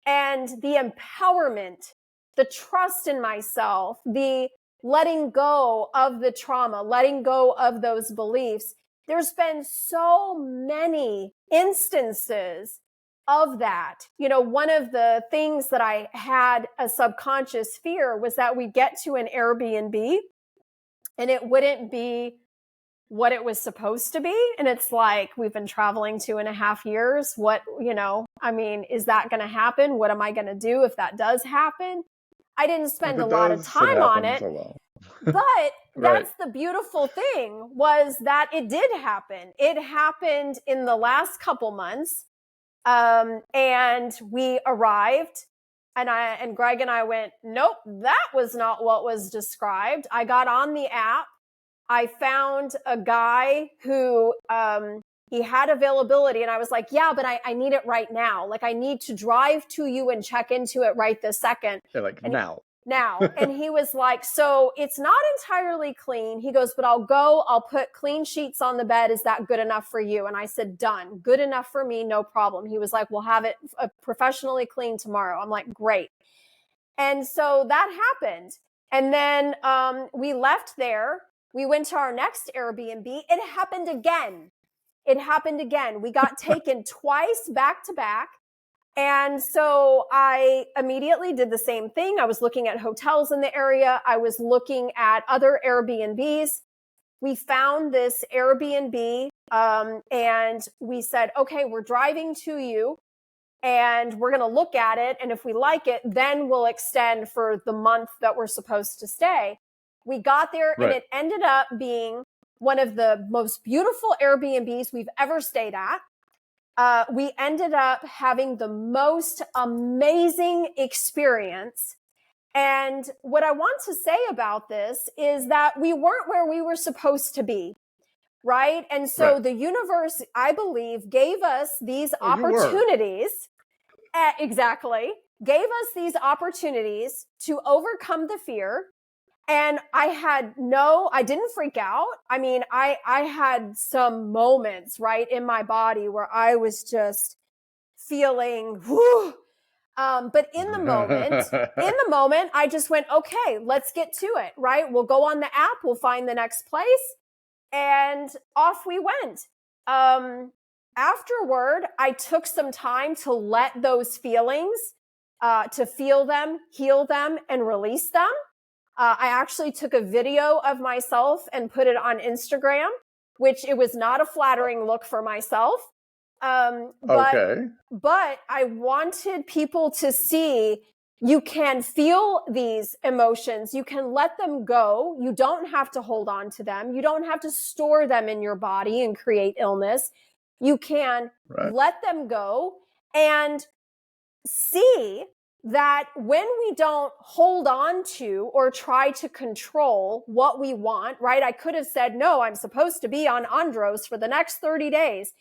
And the empowerment, the trust in myself, the letting go of the trauma, letting go of those beliefs. There's been so many instances of that, one of the things that I had a subconscious fear was that we get to an Airbnb and it wouldn't be what it was supposed to be. And it's like, we've been traveling 2.5 years. What, is that going to happen? What am I going to do if that does happen? I didn't spend a lot of time on it. But that's the beautiful thing, was that it did happen. It happened in the last couple months. And we arrived and Gregg and I went, nope, that was not what was described. I got on the app. I found a guy who, he had availability, and I was like, yeah, but I need it right now. Like, I need to drive to you and check into it right this second. They're like, now. And he was like, so it's not entirely clean. He goes, but I'll put clean sheets on the bed. Is that good enough for you? And I said, done. Good enough for me. No problem. He was like, we'll have it professionally cleaned tomorrow. I'm like, great. And so that happened. And then we left there. We went to our next Airbnb. It happened again. We got taken twice back to back. And so I immediately did the same thing. I was looking at hotels in the area. I was looking at other Airbnbs. We found this Airbnb and we said, okay, we're driving to you and we're going to look at it. And if we like it, then we'll extend for the month that we're supposed to stay. We got there and it ended up being one of the most beautiful Airbnbs we've ever stayed at. We ended up having the most amazing experience. And what I want to say about this is that we weren't where we were supposed to be, right? And so the universe, I believe, gave us these opportunities. Exactly. Gave us these opportunities to overcome the fear. And I didn't freak out. I had some moments in my body where I was just feeling, whew. But in the moment, I just went, okay, let's get to it, right? We'll go on the app, we'll find the next place, and off we went. Afterward, I took some time to let those feelings, to feel them, heal them, and release them. I actually took a video of myself and put it on Instagram, which it was not a flattering look for myself. But I wanted people to see you can feel these emotions. You can let them go. You don't have to hold on to them. You don't have to store them in your body and create illness. You can let them go and see that when we don't hold on to or try to control what we want, right? I could have said, no, I'm supposed to be on Andros for the next 30 days.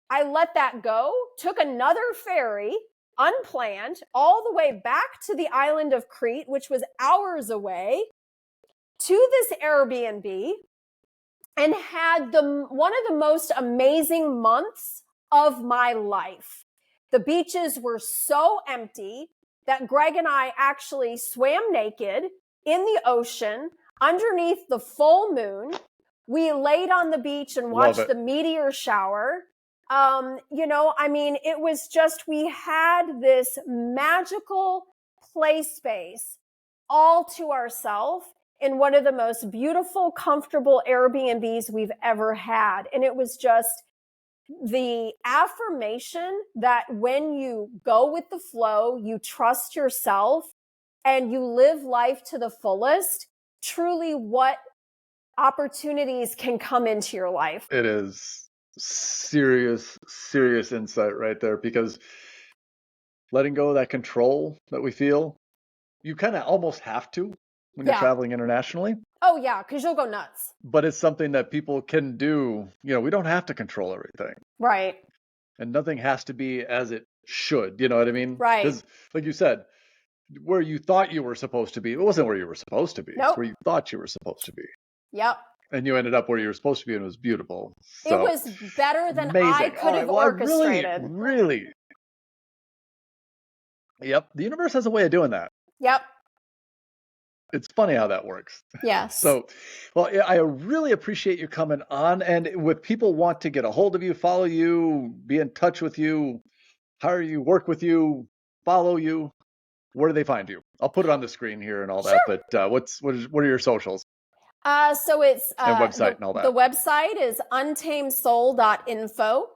I let that go, took another ferry, unplanned, all the way back to the island of Crete, which was hours away, to this Airbnb, and had one of the most amazing months of my life. The beaches were so empty that Gregg and I actually swam naked in the ocean underneath the full moon. We laid on the beach and watched the meteor shower. It was just, we had this magical play space all to ourselves in one of the most beautiful, comfortable Airbnbs we've ever had. And it was just the affirmation that when you go with the flow, you trust yourself and you live life to the fullest, truly what opportunities can come into your life. It is serious insight right there, because letting go of that control that we feel, you kind of almost have to when you're traveling internationally. Oh yeah, because you'll go nuts. But it's something that people can do. We don't have to control everything. Right. And nothing has to be as it should. You know what I mean? Right. Because like you said, where you thought you were supposed to be, it wasn't where you were supposed to be. Nope. It's where you thought you were supposed to be. Yep. And you ended up where you were supposed to be, and it was beautiful. So, it was better than I could have orchestrated. Really. Yep. The universe has a way of doing that. Yep. It's funny how that works. Yes. So, well, I really appreciate you coming on. And if people want to get a hold of you, follow you, be in touch with you, hire you, work with you, follow you, where do they find you? I'll put it on the screen here and all that, Sure. but what are your socials So it's and website and all the that? website is untamedsoul.info.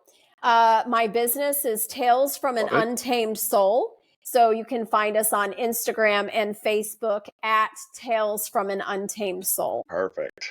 My business is Tales from an Love it. Untamed Soul. So you can find us on Instagram and Facebook at Tales from an Untamed Soul. Perfect.